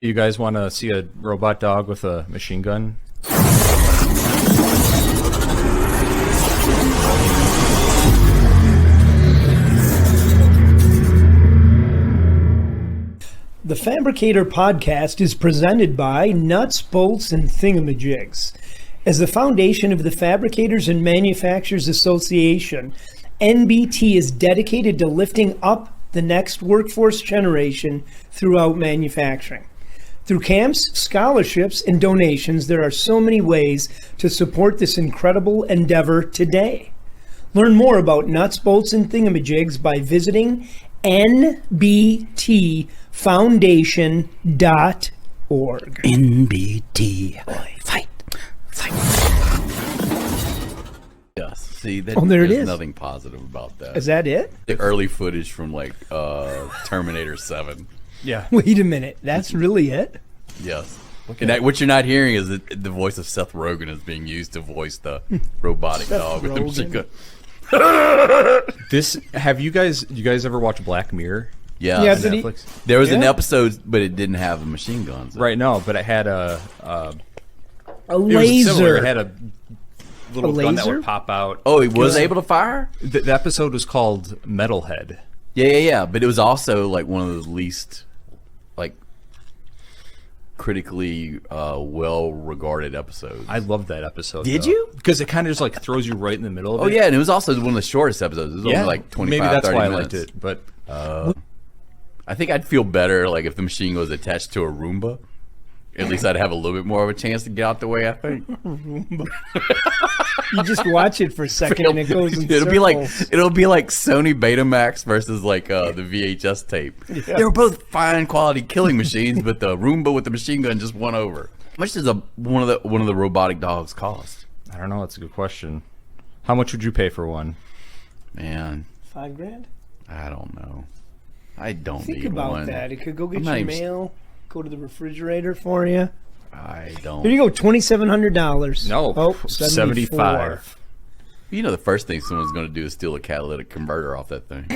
You guys want to see a robot dog with a machine gun? The Fabricator podcast is presented by Nuts, Bolts, and Thingamajigs. As the foundation of the Fabricators and Manufacturers Association, NBT is dedicated to lifting up the next workforce generation throughout manufacturing. Through camps, scholarships, and donations, there are so many ways to support this incredible endeavor today. Learn more about Nuts, Bolts, and Thingamajigs by visiting nbtfoundation.org. NBT. Fight. Yes. See, there it there's is. Nothing positive about that. Is that it? The early footage from Terminator 7. Yeah. Wait a minute. That's really it? Yes. And what you're not hearing is that the voice of Seth Rogen is being used to voice the robotic dog with the machine gun. You guys ever watch Black Mirror? Yeah. Yeah, on did he- Netflix? There was an episode, but it didn't have the machine guns. Right, no, but it had a A it was similar. laser. It had a little gun that laser? would pop out. Oh, he was able to fire? The episode was called Metalhead. Yeah. But it was also like one of the least like critically well-regarded episodes. I loved that episode. Did though. you? Because it kind of just like throws you right in the middle of it. Oh yeah, and it was also one of the shortest episodes. It was Yeah, only like 25, maybe that's 30 why I minutes. liked it. But I think I'd feel better like if the machine was attached to a Roomba. At least I'd have a little bit more of a chance to get out the way, I think. You just watch it for a second and it goes in it'll circles. be like Sony Betamax versus like the VHS tape. Yeah. They were both fine quality killing machines, but the Roomba with the machine gun just won over. How much does one of the robotic dogs cost? I don't know. That's a good question. How much would you pay for one? Man, $5,000? I don't know. I don't Think need about one. that. It could go get I'm your not even- mail, go to the refrigerator for you. I don't. There you go, $2,700. No, Oh, 75. You know the first thing someone's going to do is steal a catalytic converter off that thing.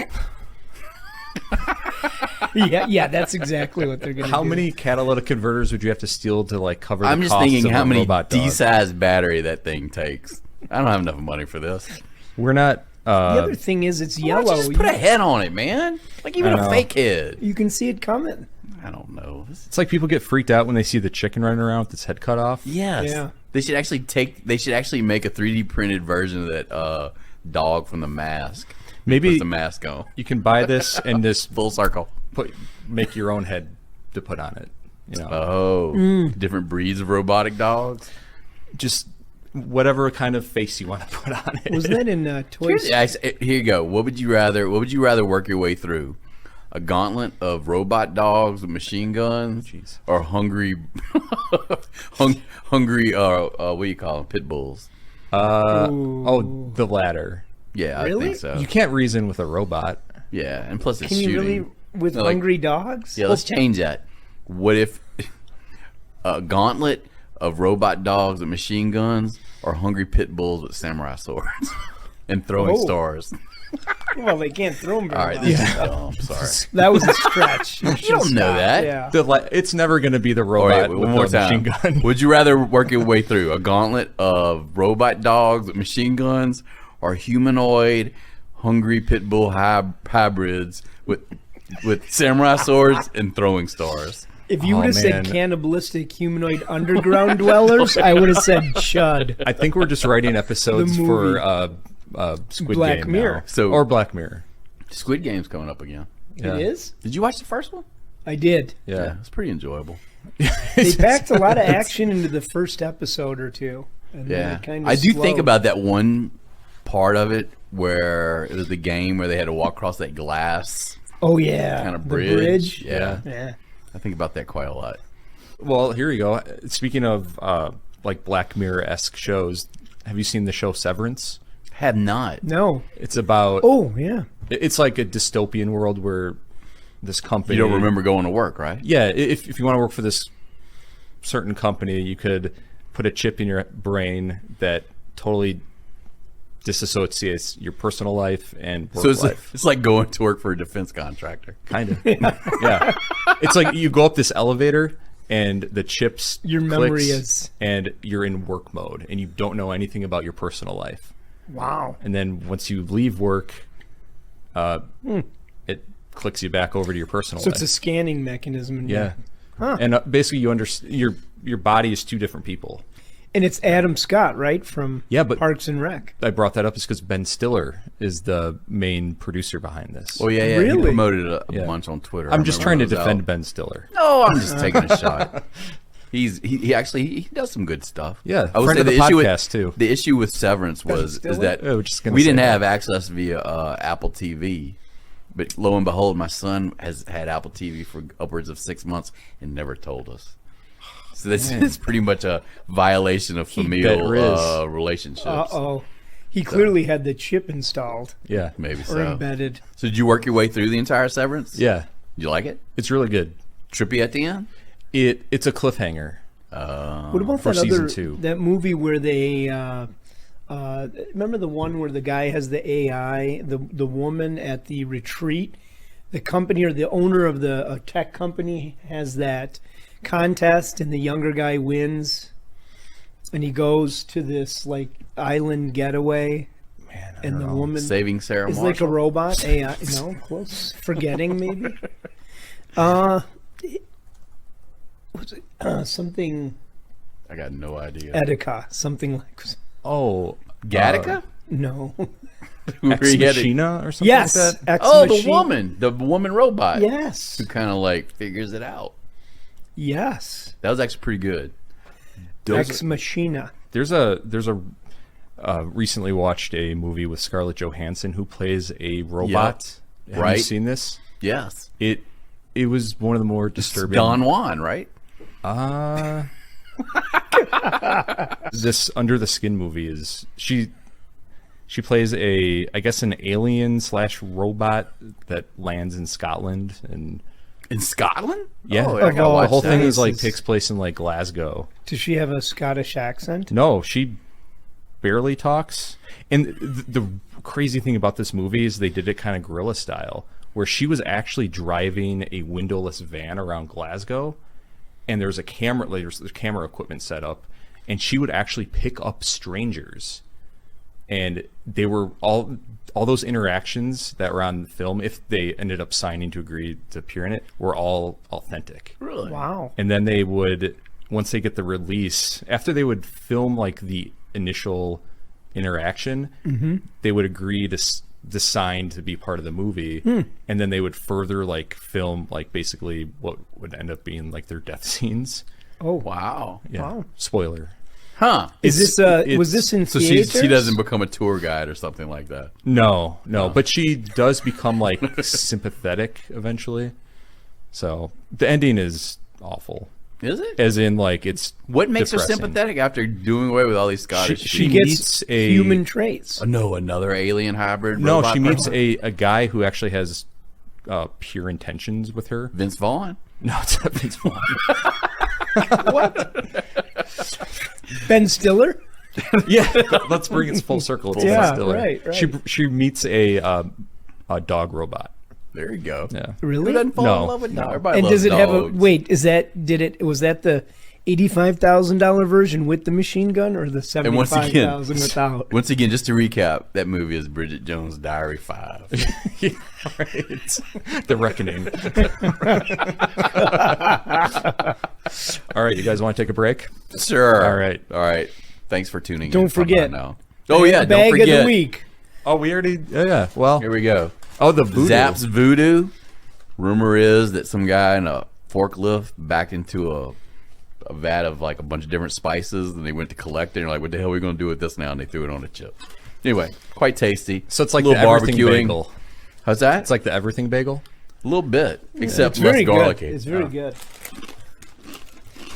Yeah, that's exactly what they're going to do. How many catalytic converters would you have to steal to like cover? I'm the just costs thinking of how a many robot dog? D-sized battery that thing takes. I don't have enough money for this. We're not. The other thing is it's Why don't yellow. you just put a head on it, man. Like even I a know. fake head. You can see it coming. I don't know. It's like people get freaked out when they see the chicken running around with its head cut off. Yes. Yeah. They should actually make a 3D printed version of that dog from The Mask. Maybe Puts the mask on. you can buy this and just Full circle. make your own head to put on it. You know, Oh. Different breeds of robotic dogs. just whatever kind of face you want to put on it. Wasn't that in Toy Story? Here you go. What would you rather work your way through? A gauntlet of robot dogs with machine guns, or hungry, hungry, what do you call them? Pit bulls. The latter. Yeah, Really? I think so. You can't reason with a robot. Yeah, and plus it's Can you shooting. really, with No, like- hungry dogs? Yeah, let's change that. What if a gauntlet of robot dogs with machine guns, or hungry pit bulls with samurai swords and throwing Oh. stars? Well, they can't throw them very All right, well. this is dumb. Sorry. That was a stretch. You don't know that. Yeah. It's never going to be the All robot right, with one more the time. machine gun. Would you rather work your way through a gauntlet of robot dogs with machine guns, or humanoid, hungry pit bull hybrids with samurai swords and throwing stars? If you Oh, would have said man. cannibalistic humanoid underground dwellers, I would have said chud. I think we're just writing episodes The movie. for Squid Black Game Mirror. now. Or Black Mirror. Squid Game's coming up again. Yeah. It is? Did you watch the first one? I did. Yeah. It's pretty enjoyable. They packed a lot of action into the first episode or two. And then Yeah, it kind of I do think slowed. about that one part of it where it was the game where they had to walk across that glass Oh, yeah. kind of The bridge. Yeah. Yeah. I think about that quite a lot. Well, here you go. Speaking of like Black Mirror-esque shows, have you seen the show Severance? Have not. No. It's about... Oh, yeah. It's like a dystopian world where this company... You don't remember going to work, right? Yeah, if you want to work for this certain company, you could put a chip in your brain that totally disassociates your personal life and work So life. it's like going to work for a defense contractor. Kind of. Yeah. It's like you go up this elevator and the chips Your memory clicks, is- and you're in work mode, and you don't know anything about your personal life. Wow. And then once you leave work, it clicks you back over to your personal So life. it's a scanning mechanism. In Yeah. there. Huh. And basically you understand your body is two different people. And it's Adam Scott, right? From Yeah, but- Parks and Rec. I brought that up is because Ben Stiller is the main producer behind this. Oh yeah, yeah. Really? He promoted it a Yeah. bunch on Twitter. I'm just trying to defend. defend Ben Stiller. No, I'm just taking a shot. He actually he does some good stuff. Yeah, I would friend say of the issue podcast, with, too. The issue with Severance is that Oh, just gonna we say didn't that. have access via Apple TV, but lo and behold, my son has had Apple TV for upwards of 6 months and never told us. So this is pretty much a violation of familial relationships. Uh-oh. He clearly had the chip installed Yeah. Maybe or so. embedded. So did you work your way through the entire Severance? Yeah. You like it? It's really good. Trippy at the end? It's a cliffhanger. What about for that season other 2. that movie where they remember the one where the guy has the AI, the woman at the retreat, the company or the owner of the tech company has that contest and the younger guy wins and he goes to this like island getaway Man, I and don't the know. woman Saving Sarah is Marshall? like a robot AI. No, close. Forgetting maybe. Was it something I got no idea. Etika, something like Oh, Gattaca? no. Ex Machina or something Yes, like that. Ex Oh, Machina. the woman robot. Yes, Who kind of like figures it out. yes. That was actually pretty good. Ex Machina. There's a recently watched a movie with Scarlett Johansson who plays a robot. Have Right. you seen this? Yes. It was one of the more disturbing. Don Juan, right? This Under the Skin movie is she plays I guess an alien / robot that lands in Scotland, and In Scotland? yeah, Oh, I gotta the the watch whole that. thing is like This is- takes place in like Glasgow. Does she have a Scottish accent? No, she barely talks. And the crazy thing about this movie is they did it kind of guerrilla style, where she was actually driving a windowless van around Glasgow, and there's camera equipment set up, and she would actually pick up strangers, and they were all those interactions that were on film, if they ended up signing to agree to appear in it, were all authentic. Really? Wow. And then they would, once they get the release, after they would film like the initial interaction, they would agree to sign to be part of the movie, and then they would further like film like basically what would end up being like their death scenes. Oh, Wow. Yeah. Wow. Spoiler. Huh. Is this was this in So theaters? she doesn't become a tour guide or something like that. No, but she does become like sympathetic eventually. So the ending is awful. Is it? As in, like, it's What makes her depressing. sympathetic after doing away with all these Scottish She people? meets a human traits. Oh, no, another alien hybrid No, robot she meets person? a guy who actually has pure intentions with her. Vince Vaughn? No, it's not Vince Vaughn. Ben Stiller. Yeah, let's bring it full circle. It's Yeah, Ben Stiller. right. She meets a dog robot. There you go. Yeah. Who Really? doesn't fall No. in love with dogs? Everybody And loves does it have a dogs. wait? Was that the $85,000 version with the machine gun or the And once again, $75,000 without? once again, just to recap, that movie is Bridget Jones' Diary 5. Yeah, right. The Reckoning. All right, you guys want to take a break? Sure. All right. All right. Thanks for tuning in. Don't From forget. now. Oh, yeah. The Don't bag forget. of the week. Oh, we already. Yeah. Well. Here we go. Oh, the voodoo. Zapp's Voodoo. Rumor is that some guy in a forklift backed into a vat of like a bunch of different spices, and they went to collect it. And they're like, "What the hell are we going to do with this now?" And they threw it on a chip. Anyway, quite tasty. So it's like a the little everything barbecuing. bagel. How's that? It's like the everything bagel. a little bit, except It's less very garlicky. good. It's very good.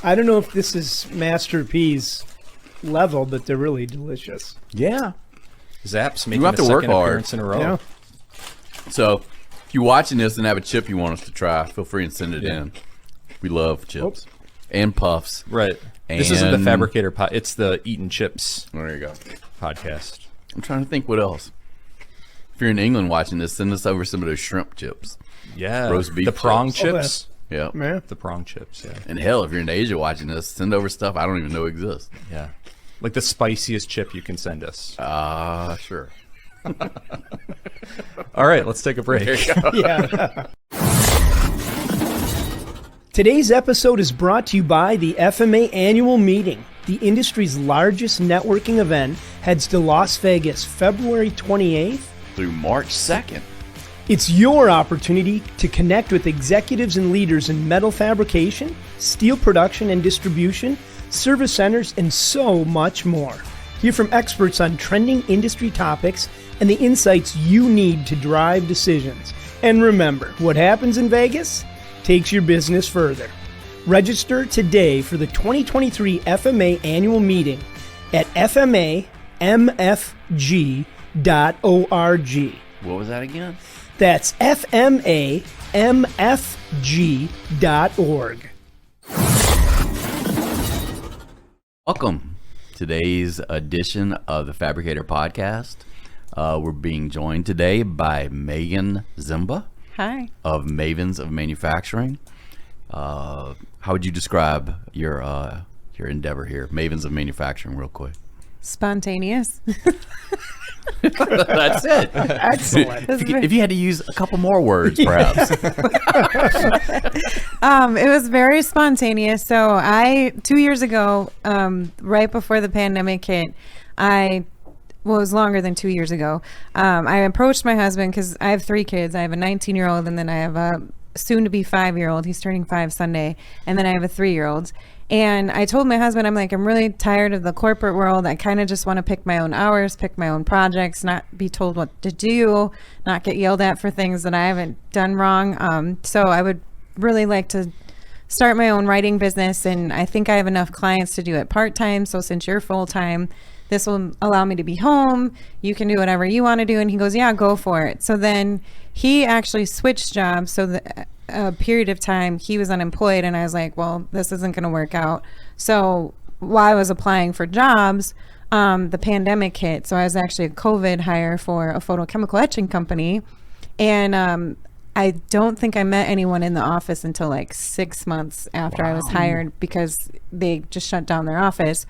I don't know if this is Master P's level, but they're really delicious. Yeah. Zapp's making have a to work second hard. appearance in a row. Yeah. So, if you're watching this and have a chip you want us to try, feel free and send it Yeah. in. We love chips and puffs. Right. This isn't the And- Fabricator pod. It's the Eatin' Chips There you go. podcast. I'm trying to think what else. If you're in England watching this, send us over some of those shrimp chips. Yeah. Roast beef The prong chips. chips. Yeah. Yeah. The prong chips, yeah. And hell, if you're in Asia watching this, send over stuff I don't even know exists. Yeah. Like the spiciest chip you can send us. Sure. All right, let's take a break. Yeah. Today's episode is brought to you by the FMA Annual Meeting. The industry's largest networking event heads to Las Vegas February 28th Through March 2nd. It's your opportunity to connect with executives and leaders in metal fabrication, steel production and distribution, service centers, and so much more. Hear from experts on trending industry topics and the insights you need to drive decisions. And remember, what happens in Vegas takes your business further. Register today for the 2023 FMA Annual Meeting at fmamfg.org. What was that again? That's fmamfg.org. Welcome. Today's edition of the Fabricator Podcast. We're being joined today by Meaghan Ziemba. Hi. Of Mavens of Manufacturing. How would you describe your endeavor here? Mavens of Manufacturing, real quick. Spontaneous. That's it. Excellent. If you had to use a couple more words, perhaps. It was very spontaneous. So 2 years ago, right before the pandemic hit, it was longer than 2 years ago. I approached my husband because I have 3 kids. I have a 19-year-old, and then I have a soon-to-be 5-year-old. He's turning 5 Sunday. And then I have a 3-year-old. And I told my husband, I'm really tired of the corporate world. I kind of just want to pick my own hours, pick my own projects, not be told what to do, not get yelled at for things that I haven't done wrong. So I would really like to start my own writing business. And I think I have enough clients to do it part-time. So since you're full-time, this will allow me to be home. You can do whatever you want to do. And he goes, yeah, go for it. So then he actually switched jobs. So a period of time he was unemployed, and I was like, well, this isn't going to work out. So while I was applying for jobs, the pandemic hit. So I was actually a COVID hire for a photochemical etching company. And I don't think I met anyone in the office until like 6 months after I was hired, because they just shut down their office.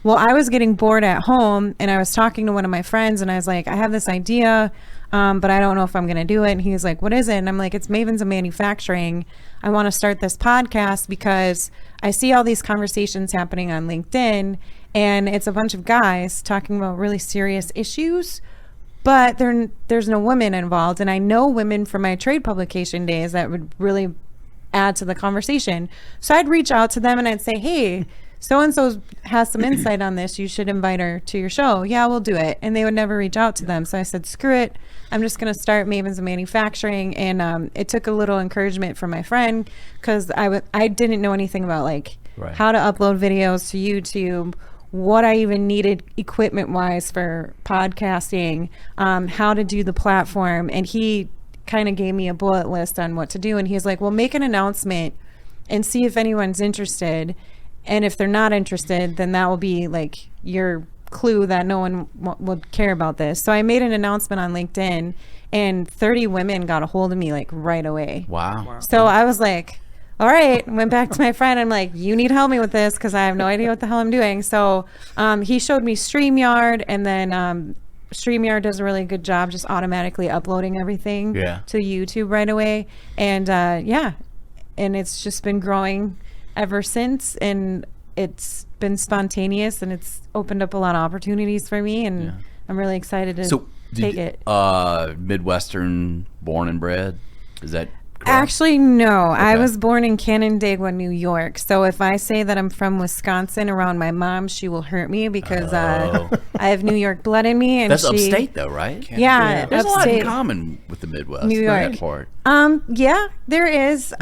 Well, I was getting bored at home, and I was talking to one of my friends, and I was like, I have this idea, but I don't know if I'm going to do it. And he was like, what is it? And I'm like, it's Mavens of Manufacturing. I want to start this podcast because I see all these conversations happening on LinkedIn, and it's a bunch of guys talking about really serious issues, but there's no women involved. And I know women from my trade publication days that would really add to the conversation. So I'd reach out to them and I'd say, hey, so-and-so has some insight on this. You should invite her to your show. Yeah, we'll do it. And they would never reach out to them. So I said, screw it. I'm just going to start Mavens of Manufacturing. And it took a little encouragement from my friend, because I didn't know anything about how to upload videos to YouTube, what I even needed equipment-wise for podcasting, how to do the platform. And he kind of gave me a bullet list on what to do. And he's like, well, make an announcement and see if anyone's interested. And if they're not interested, then that will be like your clue that no one would care about this. So I made an announcement on LinkedIn, and 30 women got a hold of me like right away. Wow. So I was like, all right, went back to my friend. I'm like, you need to help me with this because I have no idea what the hell I'm doing. So he showed me StreamYard, and then StreamYard does a really good job just automatically uploading everything to YouTube right away. And and it's just been growing ever since, and it's been spontaneous, and it's opened up a lot of opportunities for me, and I'm really excited to take it. Midwestern born and bred, is that correct? Actually, no. Okay. I was born in Canandaigua, New York. So if I say that I'm from Wisconsin around my mom, she will hurt me because I have New York blood in me. And that's upstate, though, right? Yeah, there's upstate. A lot in common with the Midwest. New York. That part. Yeah, there is.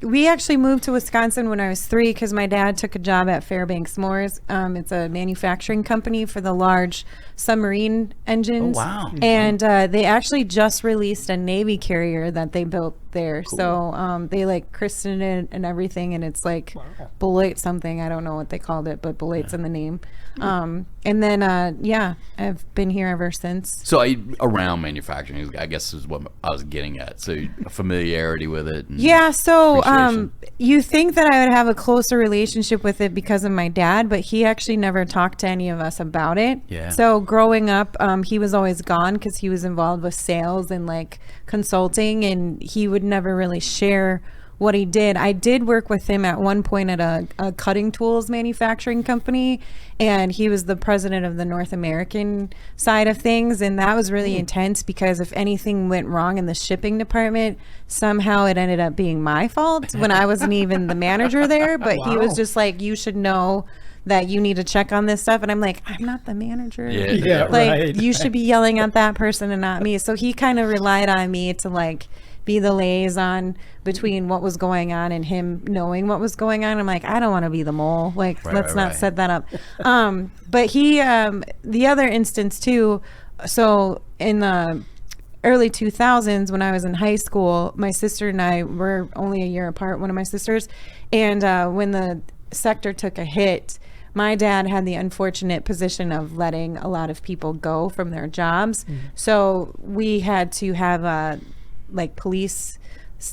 We actually moved to Wisconsin when I was 3 because my dad took a job at Fairbanks Moores. It's a manufacturing company for the large submarine engines. Oh, wow. And they actually just released a Navy carrier that they built there. Cool. So they like christened it and everything, and it's like Beloit something. I don't know what they called it, but Beloit's in the name. And then I've been here ever since. So around manufacturing, I guess, is what I was getting at. So a familiarity with it. And Yeah, so appreciation. you think that I would have a closer relationship with it because of my dad, but he actually never talked to any of us about it. Yeah. So growing up, he was always gone because he was involved with sales and like consulting, and he would never really share what he did. I did work with him at one point at a cutting tools manufacturing company, and he was the president of the North American side of things, and that was really intense because if anything went wrong in the shipping department, somehow it ended up being my fault when I wasn't even the manager there, but he was just like, you should know that you need to check on this stuff, and I'm like, I'm not the manager. Yeah, Like right. you should be yelling at that person and not me. So he kind of relied on me to like be the liaison between what was going on and him knowing what was going on. I'm like, I don't want to be the mole. Like, let's not set that up. But he, the other instance too, so in the early 2000s when I was in high school, my sister and I were only a year apart, one of my sisters. And when the sector took a hit, my dad had the unfortunate position of letting a lot of people go from their jobs. So we had to have like police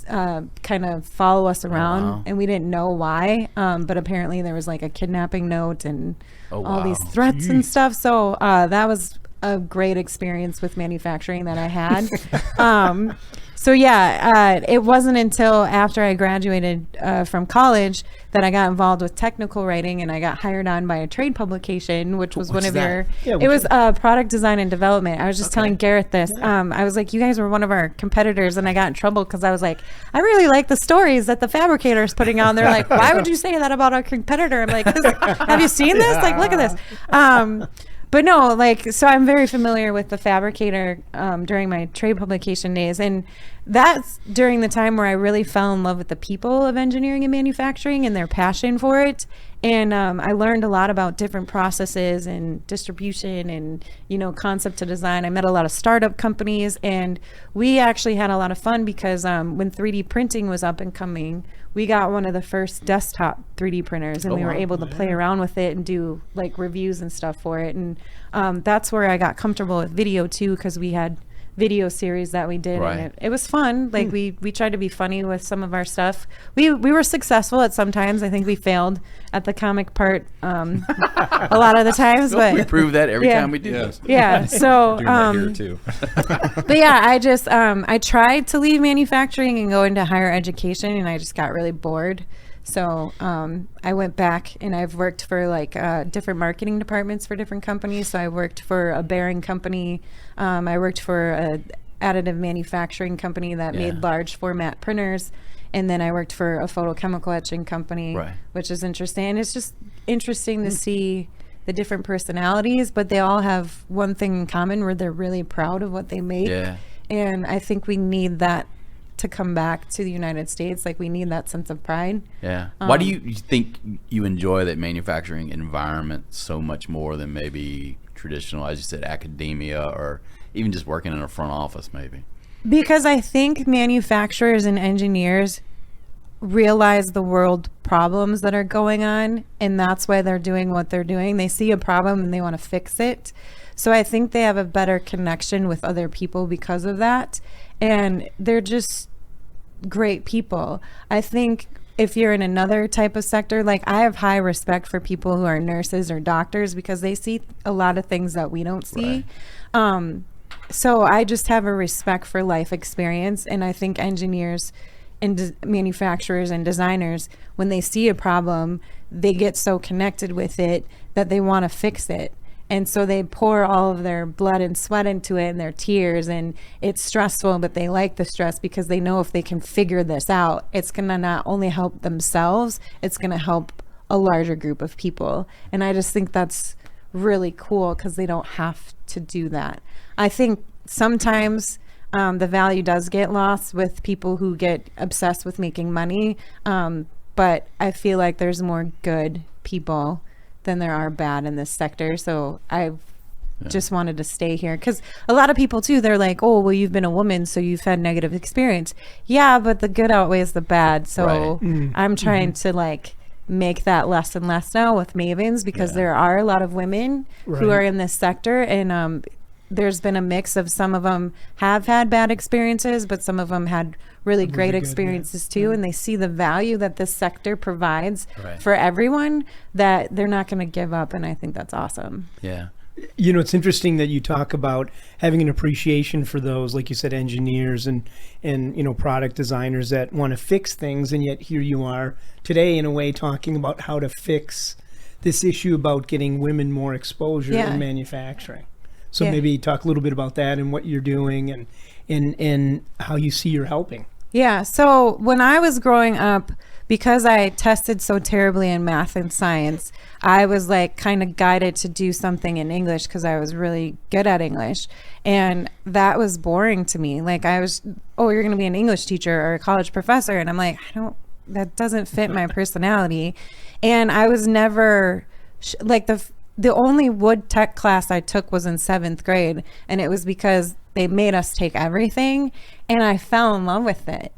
kind of follow us around, and we didn't know why, but apparently there was like a kidnapping note and all these threats and stuff. So that was a great experience with manufacturing that I had. So yeah, it wasn't until after I graduated from college that I got involved with technical writing, and I got hired on by a trade publication, which was one of your. It was product design and development. I was just telling Garrett this. I was like, you guys were one of our competitors, and I got in trouble because I was like, I really like the stories that the fabricator is putting on. They're like, why would you say that about our competitor? I'm like, have you seen this? Like, look at this. But no, like, so I'm very familiar with the fabricator during my trade publication days. And that's during the time where I really fell in love with the people of engineering and manufacturing and their passion for it. And I learned a lot about different processes and distribution and, you know, concept to design. I met a lot of startup companies, and we actually had a lot of fun because when 3D printing was up and coming, we got one of the first desktop 3D printers, and we were able to play around with it and do like reviews and stuff for it. And that's where I got comfortable with video too, because we had video series that we did, and it was fun. Like we tried to be funny with some of our stuff. We were successful at sometimes. I think we failed at the comic part a lot of the times, but we prove that every time we do this. Yeah. So Doing that here too. but yeah, I just I tried to leave manufacturing and go into higher education, and I just got really bored. So I went back, and I've worked for like different marketing departments for different companies. So I worked for a bearing company. I worked for a additive manufacturing company that made large format printers. And then I worked for a photochemical etching company, which is interesting. And it's just interesting to see the different personalities, but they all have one thing in common where they're really proud of what they make. And I think we need that to come back to the United States. Like, we need that sense of pride. Why do you think you enjoy that manufacturing environment so much more than maybe traditional, as you said, academia, or even just working in a front office maybe? Because I think manufacturers and engineers realize the world problems that are going on, and that's why they're doing what they're doing. They see a problem and they want to fix it. So I think they have a better connection with other people because of that. And they're just great people. I think if you're in another type of sector, like, I have high respect for people who are nurses or doctors because they see a lot of things that we don't see. So I just have a respect for life experience. And I think engineers and manufacturers and designers, when they see a problem, they get so connected with it that they want to fix it. And so they pour all of their blood and sweat into it and their tears, and it's stressful, but they like the stress because they know if they can figure this out, it's going to not only help themselves, it's going to help a larger group of people. And I just think that's really cool because they don't have to do that. I think sometimes the value does get lost with people who get obsessed with making money. But I feel like there's more good people than there are bad in this sector. So I've just wanted to stay here because a lot of people too, they're like, oh, well, you've been a woman, so you've had negative experience. Yeah, but the good outweighs the bad. So I'm trying to like make that less and less now with Mavens because there are a lot of women who are in this sector, and there's been a mix of, some of them have had bad experiences, but some of them had really great good, experiences too. And they see the value that this sector provides Right. for everyone, that they're not going to give up. And I think that's awesome. Yeah. You know, it's interesting that you talk about having an appreciation for those, like you said, engineers and you know, product designers that want to fix things, and yet here you are today, in a way, talking about how to fix this issue about getting women more exposure Yeah. in manufacturing. So Yeah. maybe talk a little bit about that and what you're doing, and how you see you're helping. Yeah. So when I was growing up, because I tested so terribly in math and science, I was like kind of guided to do something in English because I was really good at English. And that was boring to me. Like, I was, oh, you're going to be an English teacher or a college professor. And I'm like, that doesn't fit my personality. And I was never like the only wood tech class I took was in 7th grade. And it was because they made us take everything, and I fell in love with it.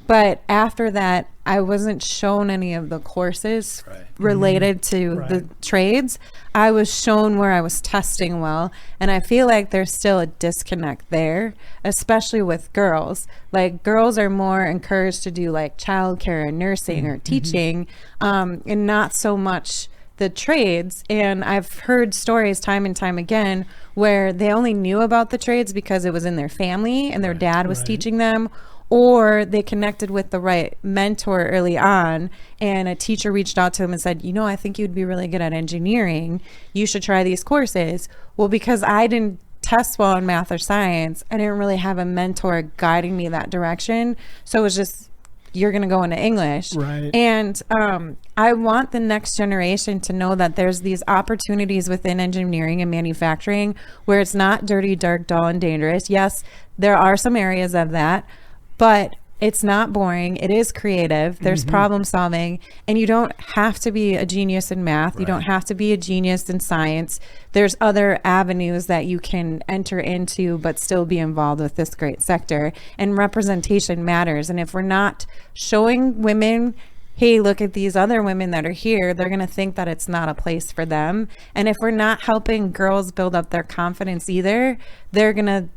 But after that, I wasn't shown any of the courses related to the trades. I was shown where I was testing well. And I feel like there's still a disconnect there, especially with girls. Like, girls are more encouraged to do like childcare and nursing or teaching, and not so much the trades. And I've heard stories time and time again where they only knew about the trades because it was in their family and their dad was teaching them, or they connected with the right mentor early on, and a teacher reached out to them and said, you know, I think you'd be really good at engineering. You should try these courses. Well, because I didn't test well in math or science, I didn't really have a mentor guiding me that direction. So it was just, you're going to go into English. Right. And I want the next generation to know that there's these opportunities within engineering and manufacturing where it's not dirty, dark, dull, and dangerous. Yes, there are some areas of that, but it's not boring. It is creative. There's problem solving, and you don't have to be a genius in math. You don't have to be a genius in science. There's other avenues that you can enter into, but still be involved with this great sector. And representation matters. And if we're not showing women, hey, look at these other women that are here, they're going to think that it's not a place for them. And if we're not helping girls build up their confidence either, they're going to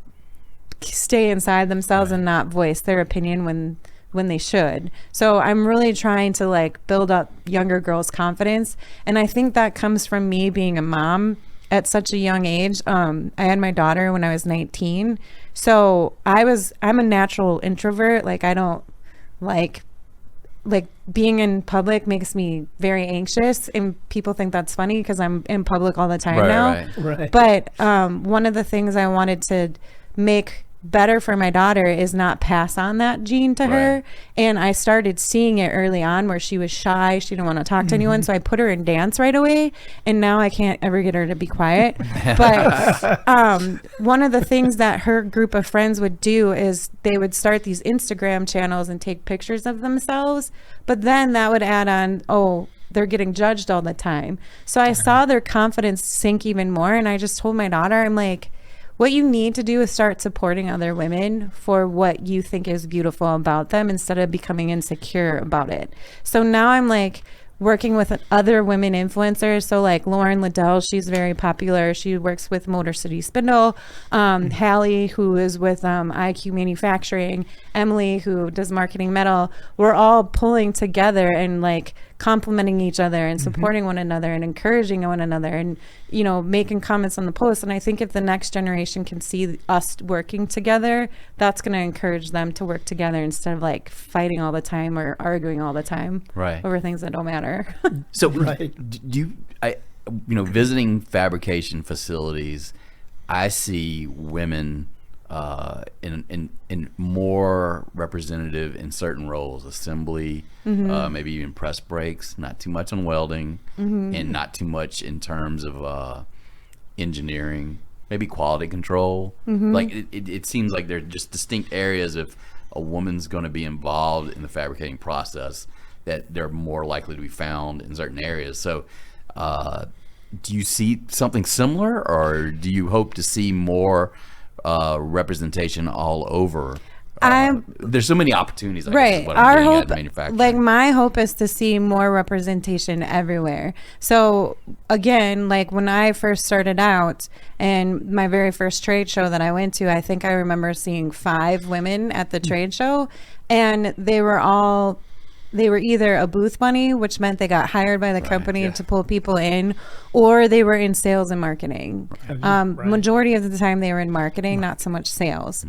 stay inside themselves and not voice their opinion when they should. So I'm really trying to like build up younger girls' confidence, and I think that comes from me being a mom at such a young age. I had my daughter when I was 19, so I'm a natural introvert. Like, I don't like being in public makes me very anxious, and people think that's funny because I'm in public all the time now. Right. But one of the things I wanted to make better for my daughter is not pass on that gene to her. And I started seeing it early on where she was shy. She didn't want to talk to anyone. So I put her in dance right away. And now I can't ever get her to be quiet. But one of the things that her group of friends would do is they would start these Instagram channels and take pictures of themselves. But then that would add on, oh, they're getting judged all the time. So I saw their confidence sink even more. And I just told my daughter, I'm like, what you need to do is start supporting other women for what you think is beautiful about them instead of becoming insecure about it. So now I'm like working with other women influencers. So like Lauren Liddell, she's very popular. She works with Motor City Spindle. Hallie, who is with IQ Manufacturing. Emily, who does Marketing Metal. We're all pulling together and like complimenting each other and supporting one another and encouraging one another and, you know, making comments on the post. And I think if the next generation can see us working together, that's going to encourage them to work together instead of like fighting all the time or arguing all the time over things that don't matter. So do you, visiting fabrication facilities, I see women in more representative in certain roles, assembly, maybe even press brakes, not too much on welding, and not too much in terms of engineering, maybe quality control. Like it seems like they're just distinct areas. If a woman's going to be involved in the fabricating process, that they're more likely to be found in certain areas. So do you see something similar, or do you hope to see more representation all over? There's so many opportunities. I guess, Right. is what I'm Our getting at hope, in manufacturing. like my hope is to see more representation everywhere. So again, like when I first started out and my very first trade show that I went to, I think I remember seeing 5 women at the trade show, and they were either a booth bunny, which meant they got hired by the company to pull people in, or they were in sales and marketing. Majority of the time they were in marketing, not so much sales.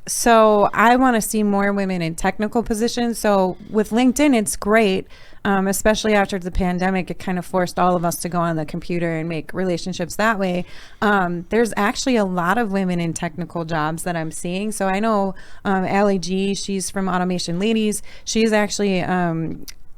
So I want to see more women in technical positions. So with LinkedIn, it's great, especially after the pandemic. It kind of forced all of us to go on the computer and make relationships that way. There's actually a lot of women in technical jobs that I'm seeing. So I know Allie G, she's from Automation Ladies. She's actually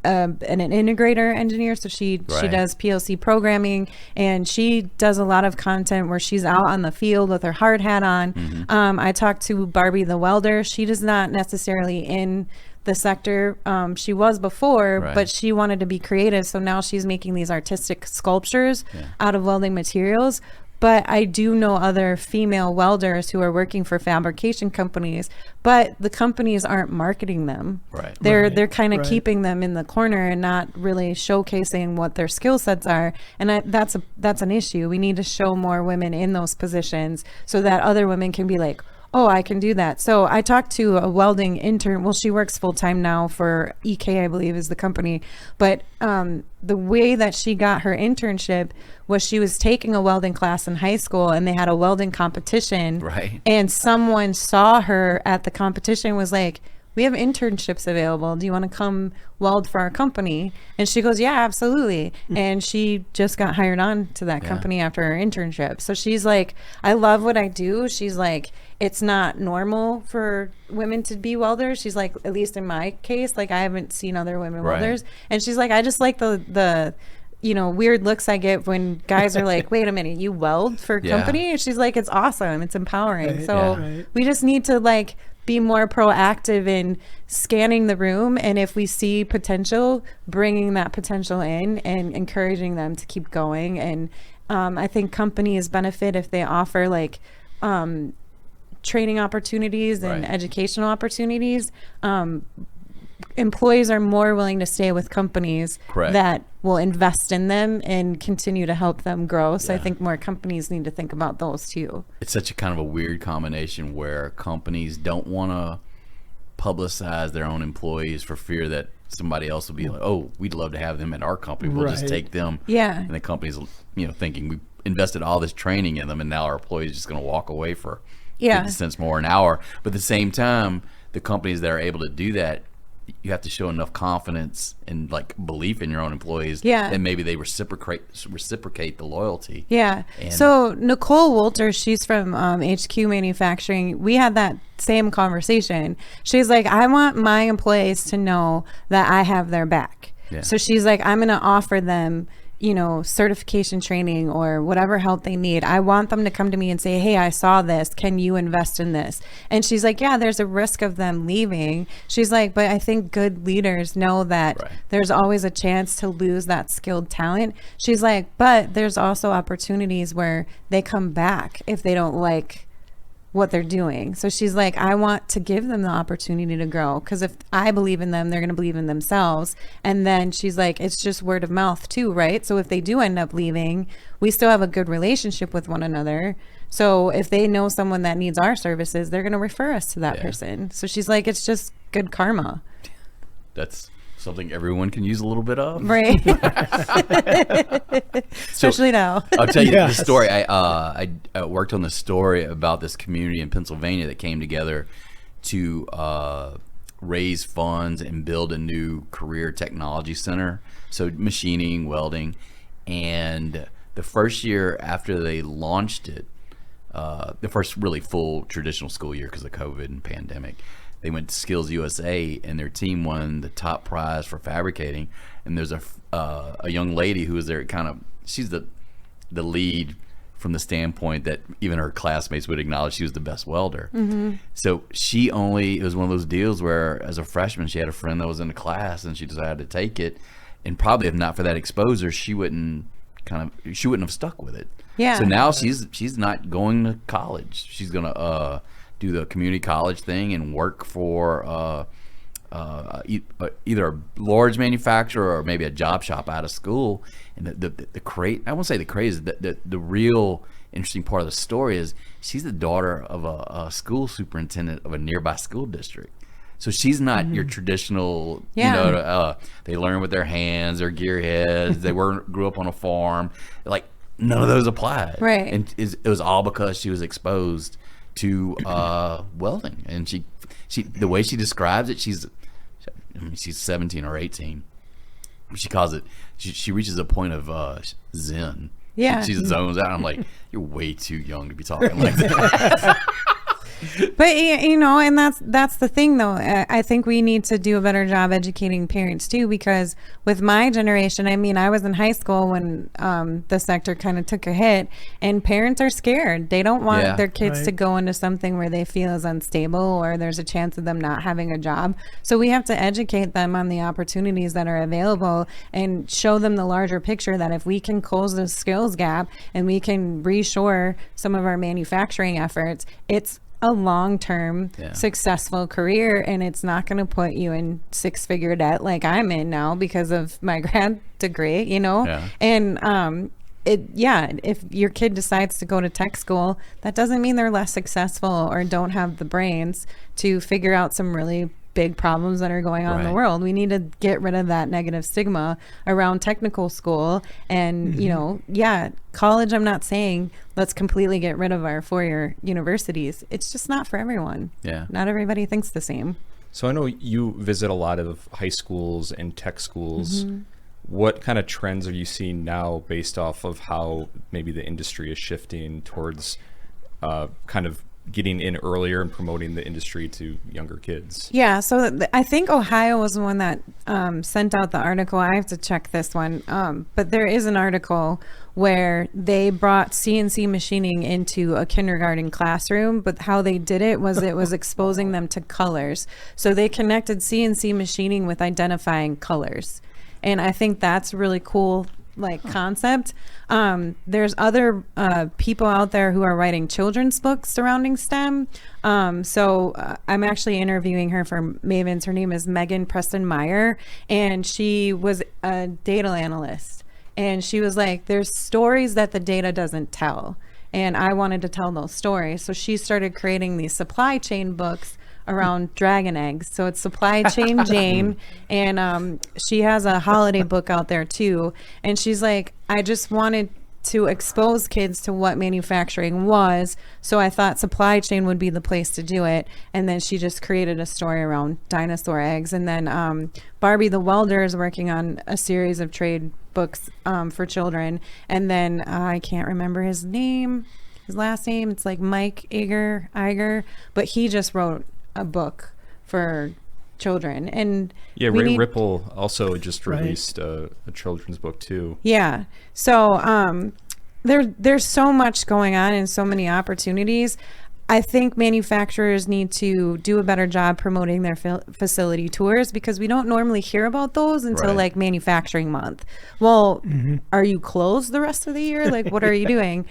an integrator engineer, so she does PLC programming, and she does a lot of content where she's out on the field with her hard hat on. I talked to Barbie the welder. She does not necessarily in the sector. She was before, but she wanted to be creative, so now she's making these artistic sculptures out of welding materials. But I do know other female welders who are working for fabrication companies, but the companies aren't marketing them. They're kind of keeping them in the corner and not really showcasing what their skill sets are. And that's an issue. We need to show more women in those positions so that other women can be like, oh, I can do that. So I talked to a welding intern. Well, she works full time now for EK, I believe is the company. But the way that she got her internship was she was taking a welding class in high school, and they had a welding competition. And someone saw her at the competition, was like, we have internships available. Do you want to come weld for our company? And she goes, yeah, absolutely. And she just got hired on to that company after her internship. So she's like, I love what I do. She's like, it's not normal for women to be welders. She's like, at least in my case, like I haven't seen other women welders. And she's like, I just like the weird looks I get when guys are like, wait a minute, you weld for a company? And she's like, it's awesome. It's empowering. We just need to like be more proactive in scanning the room, and if we see potential, bringing that potential in and encouraging them to keep going. And I think companies benefit if they offer like training opportunities and educational opportunities. Employees are more willing to stay with companies that will invest in them and continue to help them grow. So I think more companies need to think about those too. It's such a kind of a weird combination where companies don't want to publicize their own employees for fear that somebody else will be like, oh, we'd love to have them at our company. We'll just take them. And the company's, thinking we invested all this training in them, and now our employees are just going to walk away for 50 cents more an hour. But at the same time, the companies that are able to do that, you have to show enough confidence and like belief in your own employees, and maybe they reciprocate the loyalty. So Nicole Wolter, she's from HQ Manufacturing. We had that same conversation. She's like, I want my employees to know that I have their back. So she's like, I'm going to offer them certification training or whatever help they need. I want them to come to me and say, hey, I saw this. Can you invest in this? And she's like, yeah, there's a risk of them leaving. She's like, but I think good leaders know that there's always a chance to lose that skilled talent. She's like, but there's also opportunities where they come back if they don't like what they're doing. So she's like, I want to give them the opportunity to grow, because if I believe in them, they're going to believe in themselves. And then she's like, it's just word of mouth too, right? So if they do end up leaving, we still have a good relationship with one another. So if they know someone that needs our services, they're going to refer us to that person. So she's like, it's just good karma. That's something everyone can use a little bit of, especially now. I'll tell you the story. I worked on the story about this community in Pennsylvania that came together to raise funds and build a new career technology center, so machining, welding. And the first year after they launched it, the first really full traditional school year because of COVID and pandemic, they went to Skills USA, and their team won the top prize for fabricating. And there's a young lady who was there, she's the lead from the standpoint that even her classmates would acknowledge she was the best welder. So it was one of those deals where as a freshman, she had a friend that was in the class and she decided to take it. And probably if not for that exposure, she wouldn't have stuck with it. So now she's not going to college. She's going to do the community college thing and work for either a large manufacturer or maybe a job shop out of school. And I won't say the crazy, the real interesting part of the story is she's the daughter of a school superintendent of a nearby school district. So she's not your traditional, they learn with their hands, they're gearheads, grew up on a farm. Like, none of those applied. Right. And it was all because she was exposed to welding. And she the way she describes it, she's 17 or 18. She calls it, she reaches a point of zen. Yeah. She zones out. I'm like, you're way too young to be talking like that. But and that's the thing though. I think we need to do a better job educating parents too, because with my generation, I mean, I was in high school when the sector kind of took a hit, and parents are scared. They don't want their kids to go into something where they feel is unstable or there's a chance of them not having a job. So we have to educate them on the opportunities that are available and show them the larger picture, that if we can close the skills gap and we can reshore some of our manufacturing efforts, it's a long-term successful career, and it's not going to put you in six-figure debt like I'm in now because of my grad degree, and if your kid decides to go to tech school, that doesn't mean they're less successful or don't have the brains to figure out some really big problems that are going on in the world. We need to get rid of that negative stigma around technical school. And college, I'm not saying let's completely get rid of our four-year universities. It's just not for everyone. Not everybody thinks the same. So I know you visit a lot of high schools and tech schools. What kind of trends are you seeing now based off of how maybe the industry is shifting towards kind of getting in earlier and promoting the industry to younger kids? Yeah, so I think Ohio was the one that sent out the article. I have to check this one, but there is an article where they brought CNC machining into a kindergarten classroom, but how they did it was exposing them to colors. So they connected CNC machining with identifying colors, and I think that's really cool concept. There's other people out there who are writing children's books surrounding STEM. So I'm actually interviewing her for Mavens. Her name is Meaghan Preston Meyer, and she was a data analyst. And she was like, there's stories that the data doesn't tell. And I wanted to tell those stories. So she started creating these supply chain books around dragon eggs. So it's Supply Chain Jane, and she has a holiday book out there too. And she's like, I just wanted to expose kids to what manufacturing was, so I thought supply chain would be the place to do it. And then she just created a story around dinosaur eggs. And then Barbie the Welder is working on a series of trade books for children. And then I can't remember his last name. It's like Mike Iger, but he just wrote a book for children. And Ray Ripple also just released a children's book too. So there's so much going on and so many opportunities. I think manufacturers need to do a better job promoting their facility tours, because we don't normally hear about those until like manufacturing month. Well, are you closed the rest of the year? Like, what are you doing?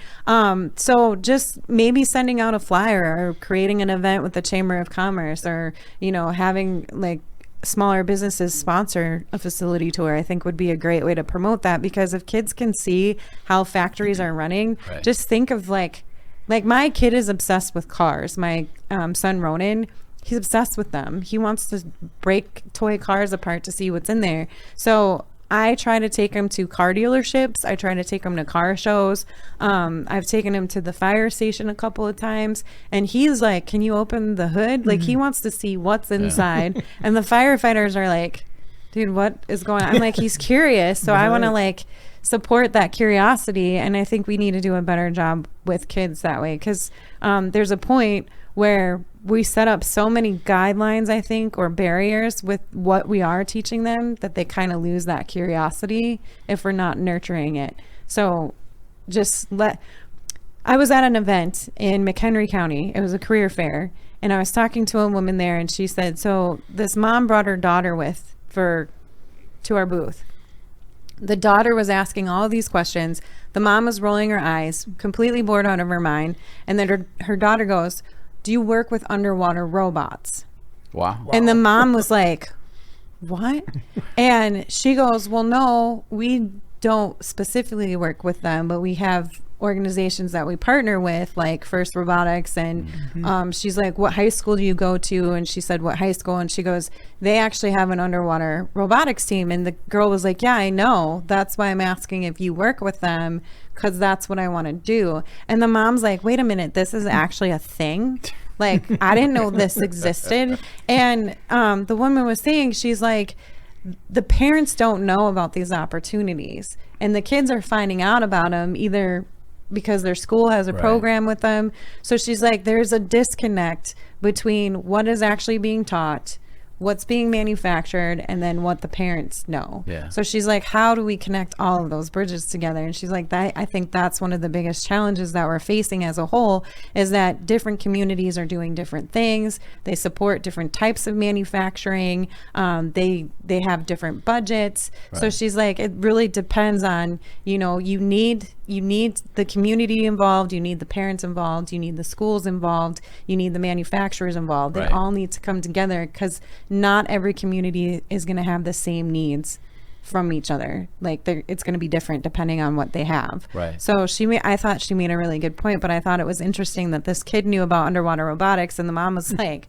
So just maybe sending out a flyer or creating an event with the Chamber of Commerce, or, having like smaller businesses sponsor a facility tour, I think would be a great way to promote that. Because if kids can see how factories are running, just think of like my kid is obsessed with cars. My son Ronan, he's obsessed with them. He wants to break toy cars apart to see what's in there. So I try to take him to car dealerships. I try to take him to car shows. I've taken him to the fire station a couple of times, and he's like, can you open the hood? Like, he wants to see what's inside. And the firefighters are like, dude, what is going on? I'm like, he's curious. So I want to support that curiosity. And I think we need to do a better job with kids that way, because there's a point where we set up so many guidelines, I think, or barriers with what we are teaching them, that they kind of lose that curiosity if we're not nurturing it. So I was at an event in McHenry County. It was a career fair, and I was talking to a woman there, and she said, so this mom brought her daughter to our booth. The daughter was asking all these questions. The mom was rolling her eyes, completely bored out of her mind. And then her daughter goes, do you work with underwater robots? Wow. And the mom was like, what? And she goes, well, no, we don't specifically work with them, but we have organizations that we partner with, like First Robotics. And she's like, what high school do you go to? And she said, what high school? And she goes, they actually have an underwater robotics team. And the girl was like, yeah, I know. That's why I'm asking if you work with them, because that's what I want to do. And the mom's like, wait a minute, this is actually a thing? Like, I didn't know this existed. And the woman was saying, she's like, the parents don't know about these opportunities, and the kids are finding out about them either because their school has a program with them. So she's like, there's a disconnect between what is actually being taught, what's being manufactured, and then what the parents know. Yeah. So she's like, how do we connect all of those bridges together? And she's like, I think that's one of the biggest challenges that we're facing as a whole, is that different communities are doing different things. They support different types of manufacturing. They have different budgets. So she's like, it really depends on, you need the community involved, you need the parents involved, you need the schools involved, you need the manufacturers involved. They all need to come together, because not every community is going to have the same needs from each other. Like, it's going to be different depending on what they have. Right. So I thought she made a really good point, but I thought it was interesting that this kid knew about underwater robotics, and the mom was like,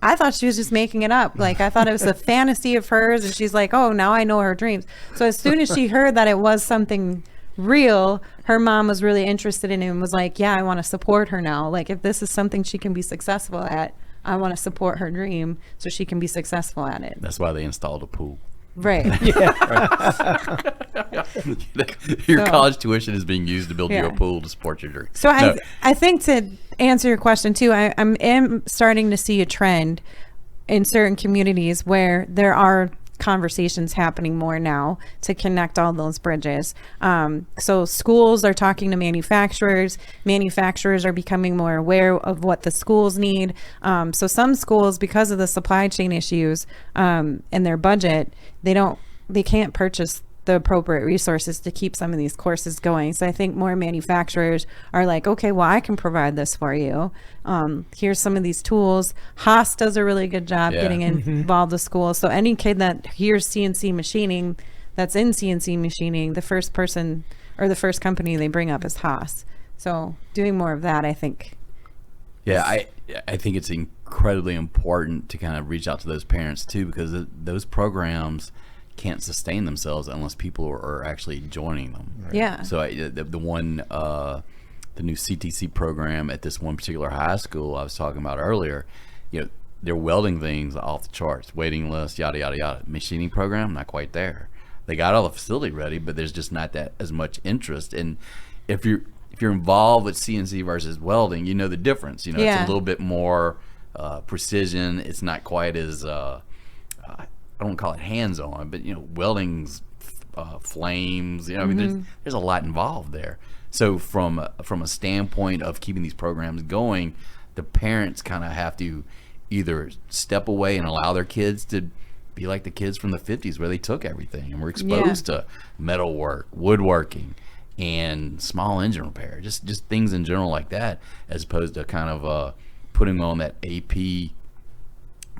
I thought she was just making it up. Like, I thought it was a fantasy of hers, and she's like, oh, now I know her dreams. So as soon as she heard that it was something real, her mom was really interested in it and was like, yeah, I want to support her now. Like, if this is something she can be successful at, I want to support her dream so she can be successful at it. That's why they installed a pool. Right. Your college tuition is being used to build you a pool to support your dream. So I think, to answer your question too, I am starting to see a trend in certain communities where there are conversations happening more now to connect all those bridges. So schools are talking to manufacturers are becoming more aware of what the schools need. So some schools, because of the supply chain issues and their budget, they can't purchase the appropriate resources to keep some of these courses going. So I think more manufacturers are like, okay, well, I can provide this for you. Here's some of these tools. Haas does a really good job getting involved with schools. So any kid that hears CNC machining, that's in CNC machining, the first person or the first company they bring up is Haas. So doing more of that, I think. Yeah, I think it's incredibly important to kind of reach out to those parents too, because those programs can't sustain themselves unless people are actually joining them. Right. Yeah. So the new CTC program at this one particular high school I was talking about earlier, they're welding things off the charts, waiting list, yada yada yada. Machining program, not quite there. They got all the facility ready, but there's just not that as much interest. And if you're involved with CNC versus welding, you know the difference. It's a little bit more precision. It's not quite as I don't call it hands-on, but welding's flames. I mean, there's a lot involved there. So from a standpoint of keeping these programs going, the parents kind of have to either step away and allow their kids to be like the kids from the 50s, where they took everything and were exposed to metalwork, woodworking, and small engine repair, just things in general like that, as opposed to kind of putting on that AP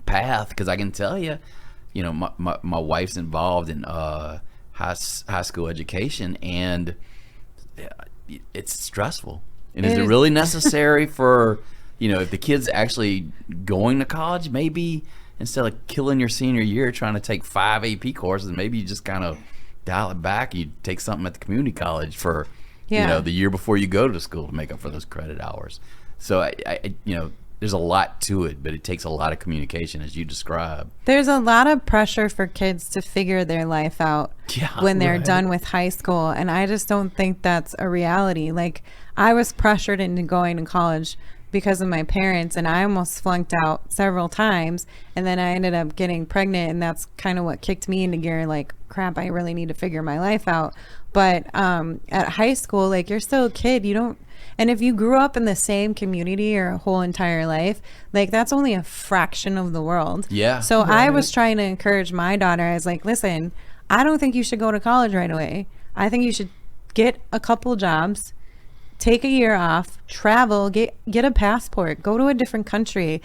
path. Because I can tell you, my wife's involved in high school education, and it's stressful. And is it really necessary for, if the kid's actually going to college, maybe instead of killing your senior year trying to take 5 AP courses, maybe you just kind of dial it back. You take something at the community college for, the year before you go to school to make up for those credit hours. So I there's a lot to it, but it takes a lot of communication, as you described. There's a lot of pressure for kids to figure their life out when they're done with high school. And I just don't think that's a reality. Like, I was pressured into going to college because of my parents, and I almost flunked out several times. And then I ended up getting pregnant, and that's kind of what kicked me into gear. Like, crap, I really need to figure my life out. But at high school, like, you're still a kid. And if you grew up in the same community your whole entire life, like, that's only a fraction of the world. Yeah. So I was trying to encourage my daughter. I was like, listen, I don't think you should go to college right away. I think you should get a couple jobs, take a year off, travel, get a passport, go to a different country,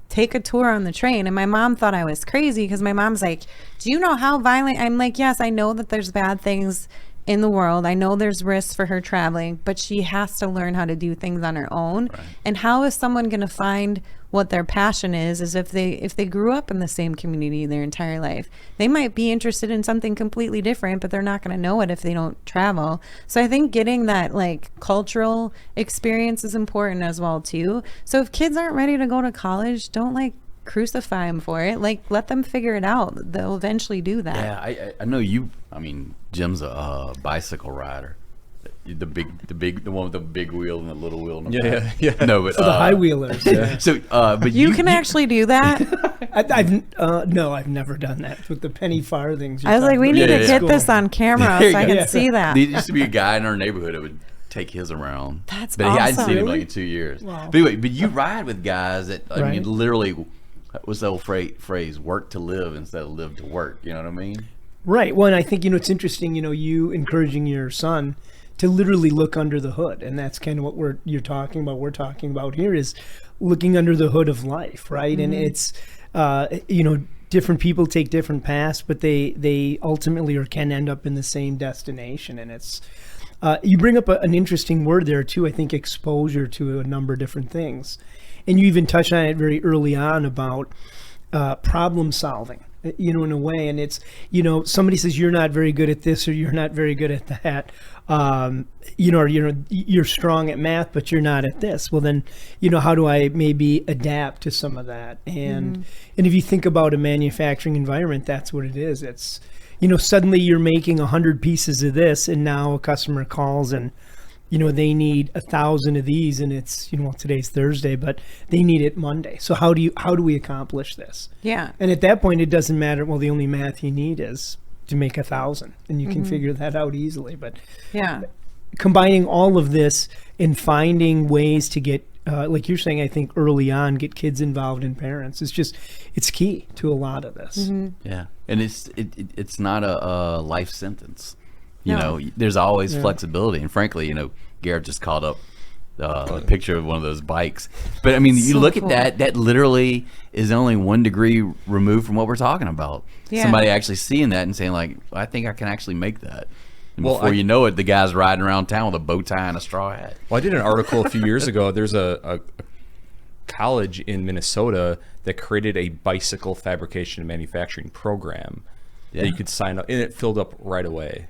take a tour on the train. And my mom thought I was crazy because my mom's like, do you know how violent? I'm like, yes, I know that there's bad things in the world. I know there's risks for her traveling, but she has to learn how to do things on her own. Right. And how is someone going to find what their passion is if they grew up in the same community their entire life? They might be interested in something completely different, but they're not going to know it if they don't travel. So I think getting that like cultural experience is important as well too. So if kids aren't ready to go to college, don't like crucify them for it. Like, let them figure it out. They'll eventually do that. Yeah, I know you. I mean, Jim's a bicycle rider. The one with the big wheel and the little wheel. And the yeah. No, but the high wheelers. Yeah. So, but you can actually do that. I've never done that with the penny farthings. I was like, we need to get this on camera so I can go. see that. There used to be a guy in our neighborhood that would take his around. That's but awesome. I hadn't seen him like in 2 years. Wow. But anyway, but you ride with guys that I Right. mean, literally, what's the old phrase? Work to live instead of live to work. You know what I mean? Right. Well, and I think, it's interesting, you encouraging your son to literally look under the hood. And that's kind of what we're talking about here is looking under the hood of life, right? Mm-hmm. And it's, different people take different paths, but they ultimately can end up in the same destination. And it's, you bring up an interesting word there too, I think exposure to a number of different things. And you even touched on it very early on about problem solving, in a way. And it's, somebody says you're not very good at this or you're not very good at that. Or, you're strong at math, but you're not at this. Well, then, how do I maybe adapt to some of that? And and if you think about a manufacturing environment, that's what it is. It's, suddenly you're making 100 pieces of this, and now a customer calls and, they need 1,000 of these, and it's, today's Thursday, but they need it Monday. So how do we accomplish this? Yeah. And at that point, it doesn't matter. Well, the only math you need is to make 1,000, and you can figure that out easily. But yeah, combining all of this and finding ways to get, like you're saying, I think early on, get kids involved in parents. It's key to a lot of this. Mm-hmm. Yeah, and it's not a life sentence. No. There's always flexibility, and frankly, Garrett just called up a picture of one of those bikes. But I mean, you look cool. at that literally is only 1 degree removed from what we're talking about. Yeah. Somebody actually seeing that and saying like, I think I can actually make that. And Well, before you know it, the guy's riding around town with a bow tie and a straw hat. Well, I did an article a few years ago. There's a college in Minnesota that created a bicycle fabrication and manufacturing program that you could sign up, and it filled up right away.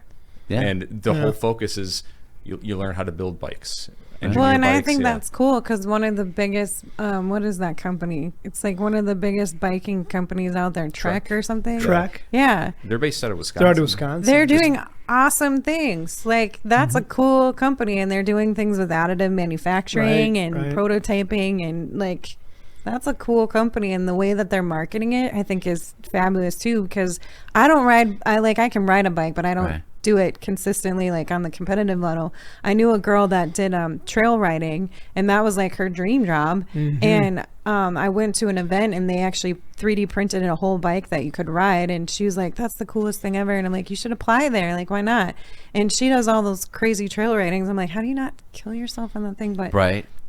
Yeah. And the whole focus is you learn how to build bikes. Well, and I bikes, think that's cool because one of the biggest, what is that company? It's like one of the biggest biking companies out there, Trek or something. Trek. Yeah. They're based out of Wisconsin. They're out of Wisconsin. They're doing awesome things. Like, that's a cool company, and they're doing things with additive manufacturing and prototyping, and like, that's a cool company. And the way that they're marketing it, I think, is fabulous too. Because I don't ride. I can ride a bike, but I don't do it consistently, like on the competitive level. I knew a girl that did trail riding, and that was like her dream job. And I went to an event, and they actually 3D printed a whole bike that you could ride, and she was like, that's the coolest thing ever. And I'm like, you should apply there, like, why not? And she does all those crazy trail ridings. I'm like, how do you not kill yourself on that thing? But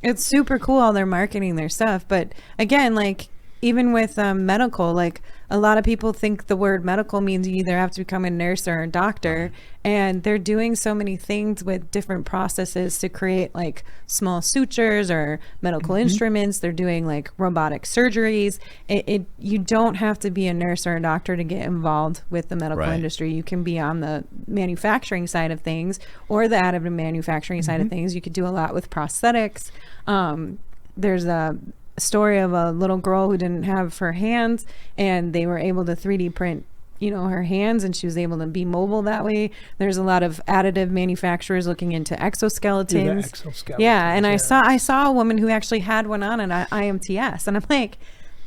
it's super cool how they're marketing their stuff. But again, like, even with medical, like, a lot of people think the word medical means you either have to become a nurse or a doctor, and they're doing so many things with different processes to create like small sutures or medical instruments. They're doing like robotic surgeries. You don't have to be a nurse or a doctor to get involved with the medical industry. You can be on the manufacturing side of things or the additive manufacturing side of things. You could do a lot with prosthetics. There's a story of a little girl who didn't have her hands, and they were able to 3D print her hands, and she was able to be mobile that way. There's a lot of additive manufacturers looking into exoskeletons. And I saw a woman who actually had one on at IMTS, and I'm like,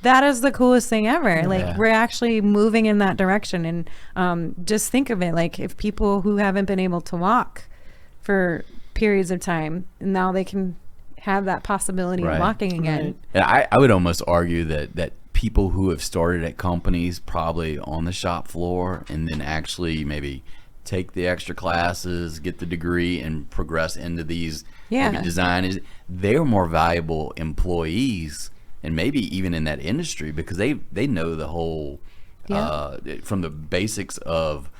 that is the coolest thing ever. Like, we're actually moving in that direction. And just think of it, like, if people who haven't been able to walk for periods of time, now they can have that possibility of walking again. And I would almost argue that people who have started at companies probably on the shop floor and then actually maybe take the extra classes, get the degree, and progress into these maybe design. They're more valuable employees, and maybe even in that industry, because they know the whole from the basics of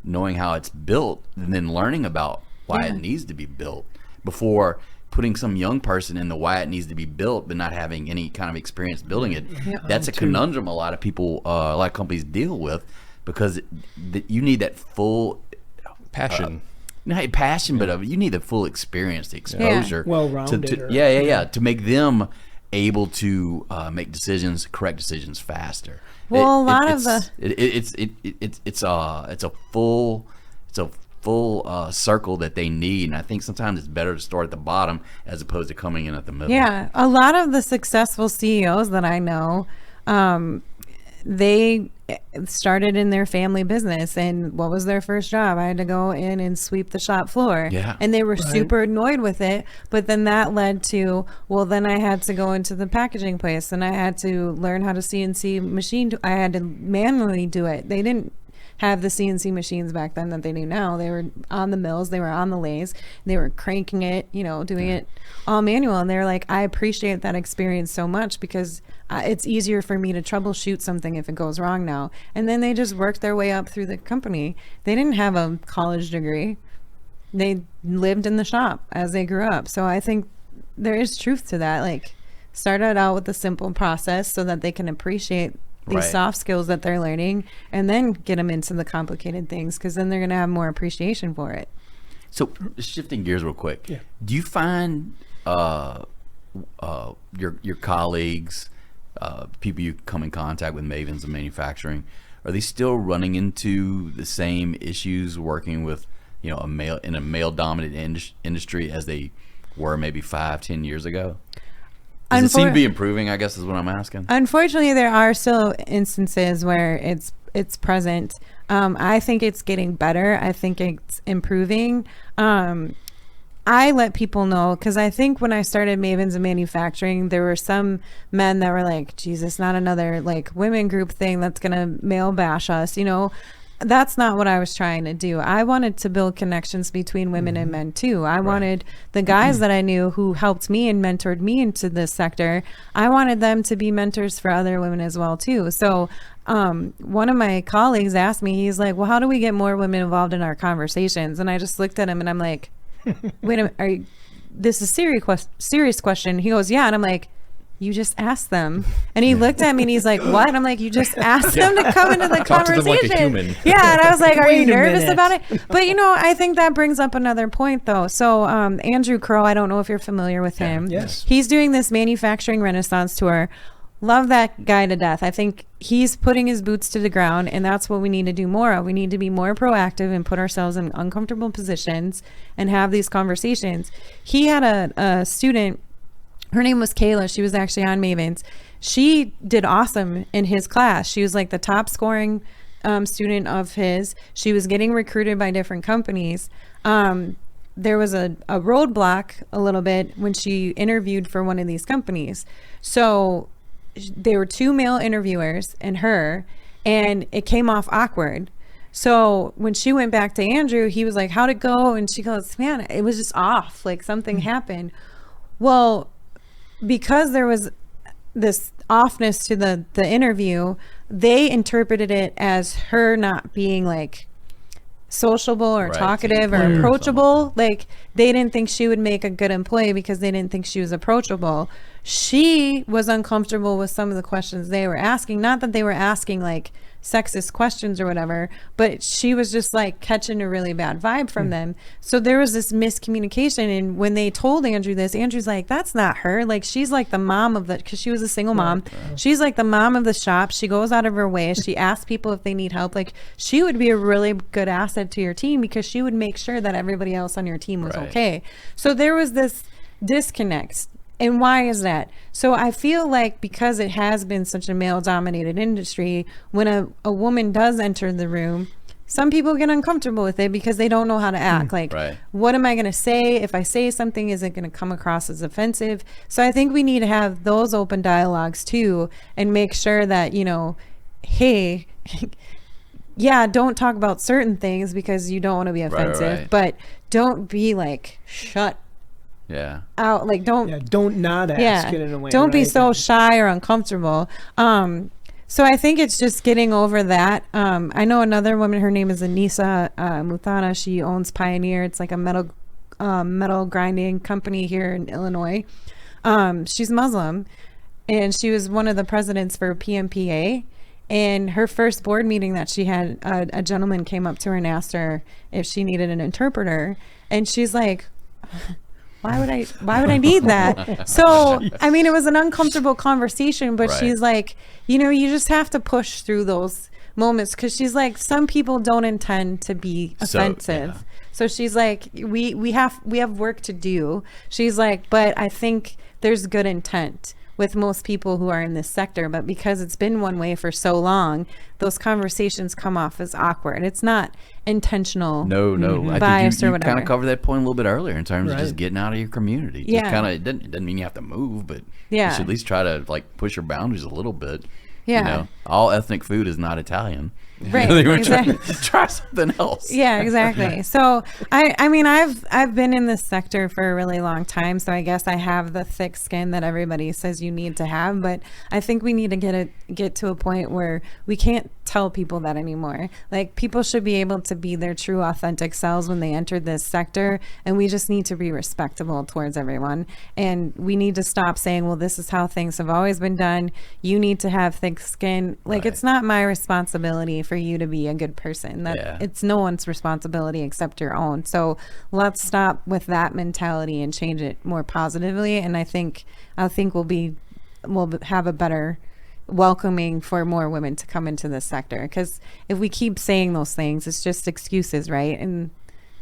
knowing how it's built, and then learning about why it needs to be built before putting some young person in the why it needs to be built but not having any kind of experience building it. That's a conundrum a lot of people, a lot of companies deal with, because you need that full passion. Not passion, but you need the full experience, the exposure. Well-rounded. To make them able to make decisions, correct decisions faster. Well, it's a full circle that they need, and I think sometimes it's better to start at the bottom as opposed to coming in at the middle. Yeah, a lot of the successful CEOs that I know, they started in their family business, and what was their first job? I had to go in and sweep the shop floor. Yeah. And they were super annoyed with it, but then that led to, well, then I had to go into the packaging place, and I had to learn how to CNC machine. I had to manually do it. They didn't have the CNC machines back then that they do now. They were on the mills, they were on the lathes, they were cranking it, doing it all manual. And they're like, I appreciate that experience so much, because it's easier for me to troubleshoot something if it goes wrong now. And then they just worked their way up through the company. They didn't have a college degree. They lived in the shop as they grew up. So I think there is truth to that. Like, start out with a simple process so that they can appreciate these soft skills that they're learning, and then get them into the complicated things, because then they're going to have more appreciation for it. So, shifting gears real quick, do you find your colleagues, people you come in contact with, mavens of manufacturing, are they still running into the same issues working with a male dominant industry as they were maybe 5-10 years ago? Does it seem to be improving, I guess, is what I'm asking? Unfortunately, there are still instances where it's present. I think it's getting better. I think it's improving. I let people know, because I think when I started Mavens of Manufacturing, there were some men that were like, Jesus, not another women group thing that's going to male bash us, That's not what I was trying to do. I wanted to build connections between women and men too. I wanted the guys that I knew who helped me and mentored me into this sector, I wanted them to be mentors for other women as well too. So one of my colleagues asked me, he's like, well, how do we get more women involved in our conversations? And I just looked at him and I'm like, wait a minute, this is a serious question. He goes, yeah. And I'm like, you just asked them. And he looked at me and he's like, what? And I'm like, you just asked them to come into the Talk conversation. to them like a human. Yeah. And I was like, are you Wait a nervous minute. about it? But I think that brings up another point though. So Andrew Crow, I don't know if you're familiar with him. Yes. He's doing this manufacturing renaissance tour. Love that guy to death. I think he's putting his boots to the ground, and that's what we need to do more of. We need to be more proactive and put ourselves in uncomfortable positions and have these conversations. He had a student, her name was Kayla. She was actually on Mavens. She did awesome in his class. She was like the top scoring student of his. She was getting recruited by different companies. There was a roadblock a little bit when she interviewed for one of these companies. So there were 2 male interviewers and her, and it came off awkward. So when she went back to Andrew, he was like, how'd it go? And she goes, man, it was just off. Like something happened. Well, because there was this offness to the interview, they interpreted it as her not being sociable or talkative or approachable. Like they didn't think she would make a good employee because they didn't think she was approachable. She was uncomfortable with some of the questions they were asking. Not that they were asking sexist questions or whatever, but she was just catching a really bad vibe from them. So there was this miscommunication. And when they told Andrew this, Andrew's like, that's not her. She's the mom of because she was a single mom. She's the mom of the shop. She goes out of her way. She asks people if they need help. She would be a really good asset to your team because she would make sure that everybody else on your team was okay. So there was this disconnect. And why is that? So I feel because it has been such a male-dominated industry, when a woman does enter the room, some people get uncomfortable with it because they don't know how to act. What am I going to say? If I say something, is it going to come across as offensive? So I think we need to have those open dialogues too, and make sure that, hey, yeah, don't talk about certain things because you don't want to be offensive, right. but don't be like shut Yeah. out. Like don't Yeah, don't not ask it in a way. don't be right? so shy or uncomfortable. So I think it's just getting over that. I know another woman, her name is Anissa Muthana. She owns Pioneer. It's like a metal grinding company here in Illinois. She's Muslim, and she was one of the presidents for PMPA. And her first board meeting that she had, a gentleman came up to her and asked her if she needed an interpreter, and she's like, why would I need that? So, I mean, it was an uncomfortable conversation, but Right. she's like, you just have to push through those moments, because she's like, some people don't intend to be offensive. So she's like, we have work to do. She's like, but I think there's good intent with most people who are in this sector, but because it's been one way for so long, those conversations come off as awkward. It's not intentional. No. I bias think or you whatever. kind of covered that point a little bit earlier in terms of just Right. getting out of your community. Yeah. Just kind of, it doesn't mean you have to move, but you Yeah. should at least try to like push your boundaries a little bit. Yeah. All ethnic food is not Italian. Right, They were exactly. try something else. Yeah, exactly. So I mean, I've been in this sector for a really long time, so I guess I have the thick skin that everybody says you need to have, but I think we need to get to a point where we can't tell people that anymore. Like, people should be able to be their true authentic selves when they enter this sector, and we just need to be respectable towards everyone, and we need to stop saying, well, this is how things have always been done, you need to have thick skin. Like, Right. it's not my responsibility for you to be a good person. Yeah. It's no one's responsibility except your own. So let's stop with that mentality and change it more positively, and I think we'll have a better welcoming for more women to come into this sector, because if we keep saying those things, it's just excuses, right? And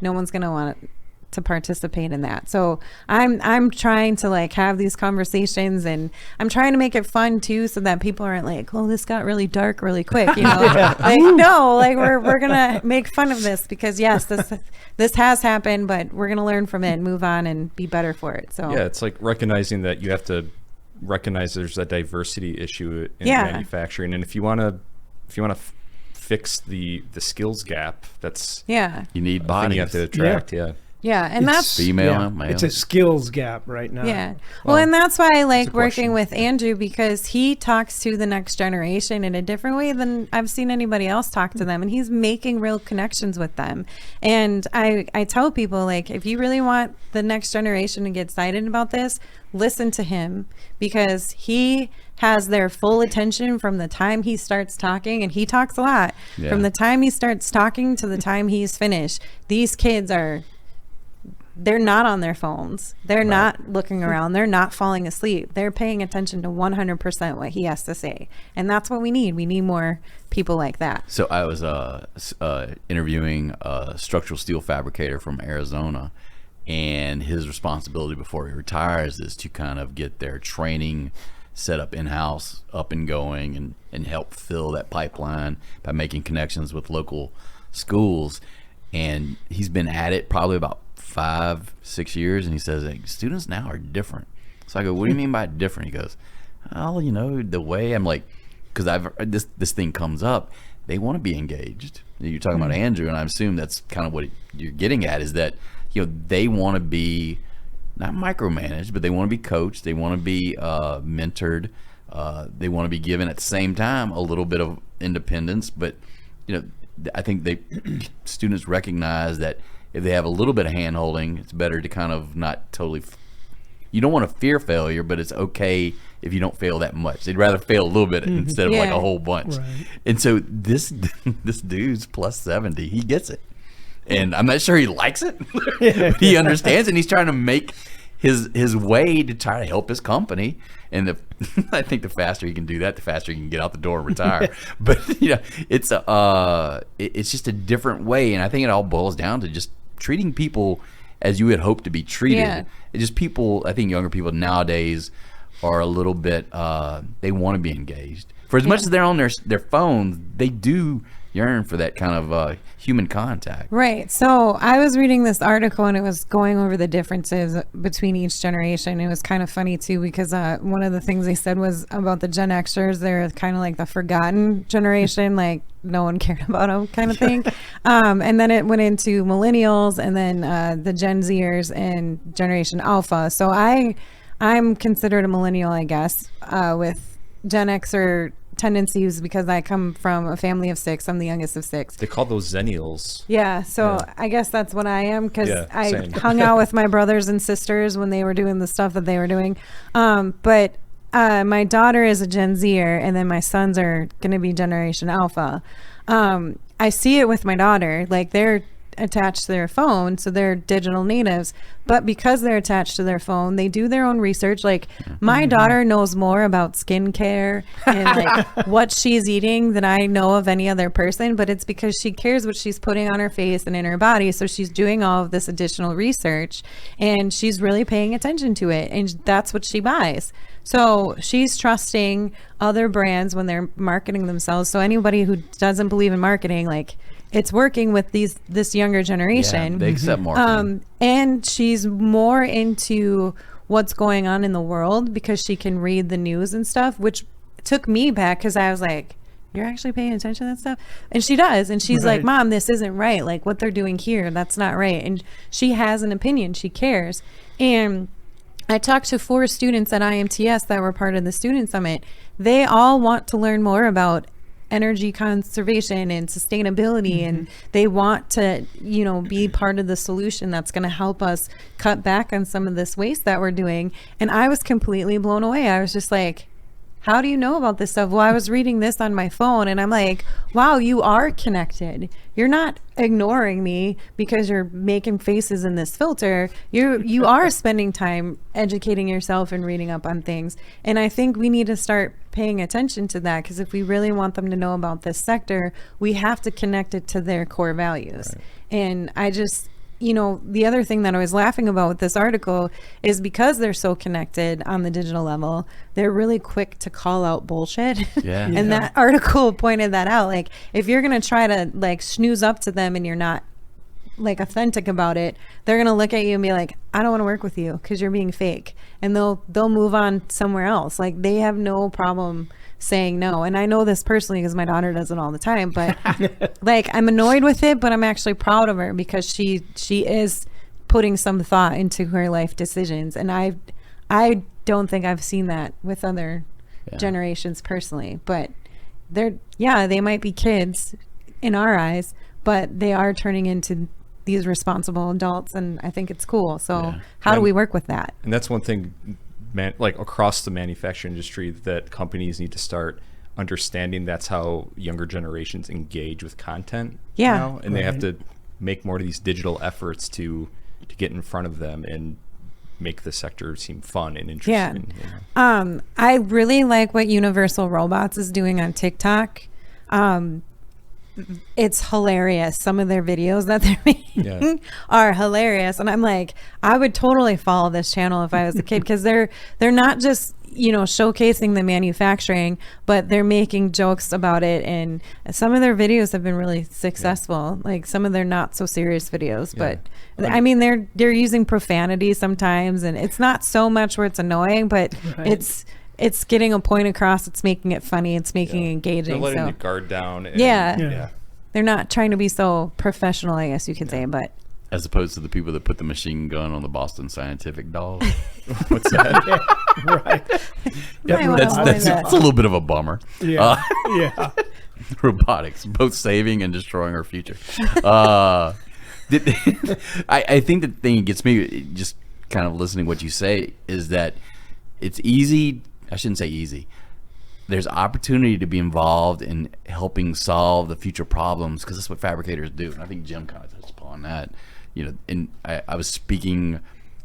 no one's going to want to participate in that. So I'm trying to like have these conversations, and I'm trying to make it fun too, so that people aren't like, oh, this got really dark really quick, like, no, like we're gonna make fun of this, because yes, this has happened, but we're gonna learn from it and move on and be better for it. So Yeah, it's like recognizing that you have to recognize there's a diversity issue in manufacturing, and if you want to fix the skills gap, that's yeah, You need a thing bodies. you have to attract. And that's Female, male. It's a skills gap right now. yeah. Well, and that's why I like a question. working with Andrew, because he talks to the next generation in a different way than I've seen anybody else talk to them. And he's making real connections with them. And I tell people, like, if you really want the next generation to get excited about this, listen to him, because he has their full attention from the time he starts talking, and he talks a lot. Yeah. From the time he starts talking to the time he's finished, these kids they're not on their phones. They're not looking around. They're not falling asleep. They're paying attention to 100% what he has to say. And that's what we need. We need more people like that. So I was interviewing a structural steel fabricator from Arizona, and his responsibility before he retires is to kind of get their training set up in-house, up and going, and help fill that pipeline by making connections with local schools. And he's been at it probably about 5-6 years, and he says, like, students now are different. So I go, what do you mean by different? He goes, oh, the way I'm like, because this thing comes up, they want to be engaged. You're talking about Andrew, and I assume that's kind of what you're getting at, is that they want to be not micromanaged, but they want to be coached, they want to be mentored, they want to be given at the same time a little bit of independence. But I think students recognize that if they have a little bit of hand holding, it's better to kind of not totally you don't want to fear failure, but it's okay if you don't fail that much. They'd rather fail a little bit instead of like a whole bunch. Right. And so this dude's plus 70, he gets it. And I'm not sure he likes it, but he understands, and he's trying to make his way to try to help his company. And I think the faster he can do that, the faster he can get out the door and retire. But it's just a different way, and I think it all boils down to just treating people as you would hope to be treated. Yeah. It's just people, I think younger people nowadays are a little bit, they want to be engaged. For as much as they're on their phones, they do yearn for that kind of human contact. Right. So I was reading this article and it was going over the differences between each generation. It was kind of funny too because one of the things they said was about the Gen Xers. They're kind of like the forgotten generation, like no one cared about them kind of thing. And then it went into millennials and then the Gen Zers and Generation Alpha. So I'm considered a millennial, I guess, with Gen Xer tendencies because I come from a family of 6. I'm the youngest of 6. They call those Zennials. Yeah, so I guess that's what I am because I same. hung out with my brothers and sisters when they were doing the stuff that they were doing. But my daughter is a Gen Zer, and then my sons are going to be Generation Alpha. I see it with my daughter, like they're attached to their phone, so they're digital natives, but because they're attached to their phone, they do their own research. Like my daughter knows more about skincare and like what she's eating than I know of any other person, but it's because she cares what she's putting on her face and in her body, so she's doing all of this additional research and she's really paying attention to it, and that's what she buys. So she's trusting other brands when they're marketing themselves. So anybody who doesn't believe in marketing, like, it's working with this younger generation. Yeah, they accept marketing. And she's more into what's going on in the world because she can read the news and stuff, which took me back because I was like, you're actually paying attention to that stuff? And she does. And she's like, Mom, this isn't right. Like what they're doing here, that's not right. And she has an opinion. She cares. And I talked to 4 students at IMTS that were part of the Student Summit. They all want to learn more about energy conservation and sustainability, and they want to, be part of the solution that's going to help us cut back on some of this waste that we're doing. And I was completely blown away. I was just like, how do you know about this stuff? Well, I was reading this on my phone and I'm like, wow, you are connected. You're not ignoring me because you're making faces in this filter. You are spending time educating yourself and reading up on things. And I think we need to start paying attention to that, because if we really want them to know about this sector, we have to connect it to their core values. Right. And I just, the other thing that I was laughing about with this article is because they're so connected on the digital level, they're really quick to call out bullshit. Yeah. And that article pointed that out. Like, if you're going to try to like snooze up to them and you're not like authentic about it, they're going to look at you and be like, I don't want to work with you because you're being fake. And they'll move on somewhere else. Like, they have no problem saying no. And I know this personally because my daughter does it all the time, but like, I'm annoyed with it, but I'm actually proud of her because she is putting some thought into her life decisions. And I don't think I've seen that with other generations personally, but they might be kids in our eyes, but they are turning into these responsible adults, and I think it's cool. So how do we work with that? And that's one thing, like across the manufacturing industry, that companies need to start understanding. That's how younger generations engage with content now, and they have to make more of these digital efforts to get in front of them and make the sector seem fun and interesting. I really like what Universal Robots is doing on TikTok. It's hilarious. Some of their videos that they're making are hilarious, and I'm like, I would totally follow this channel if I was a kid, because they're not just showcasing the manufacturing, but they're making jokes about it, and some of their videos have been really successful. Like some of their not so serious videos, but I mean they're using profanity sometimes, and it's not so much where it's annoying, but it's getting a point across. It's making it funny. It's making it engaging. They're letting the guard down. And, they're not trying to be so professional, I guess you could say, but as opposed to the people that put the machine gun on the Boston Scientific dog. What's that? That's a little bit of a bummer. Robotics, both saving and destroying our future. I think the thing that gets me just kind of listening to what you say is that it's easy. I shouldn't say easy. There's opportunity to be involved in helping solve the future problems, because that's what fabricators do. And I think Jim kind of touched upon that. And I was speaking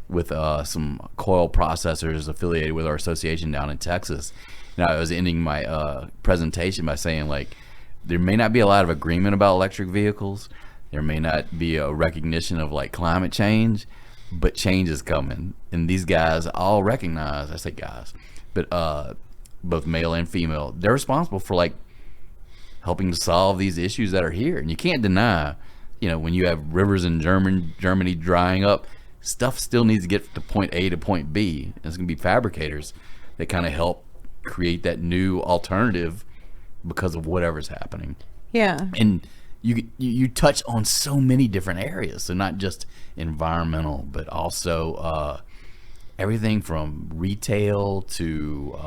with some coil processors affiliated with our association down in Texas. And I was ending my presentation by saying, like, there may not be a lot of agreement about electric vehicles. There may not be a recognition of like climate change, but change is coming. And these guys all recognize, I say guys, but both male and female, they're responsible for like helping to solve these issues that are here. And you can't deny, when you have rivers in Germany drying up, stuff still needs to get to point A to point B. And it's going to be fabricators that kind of help create that new alternative because of whatever's happening. Yeah. And you touch on so many different areas. So not just environmental, but also everything from retail to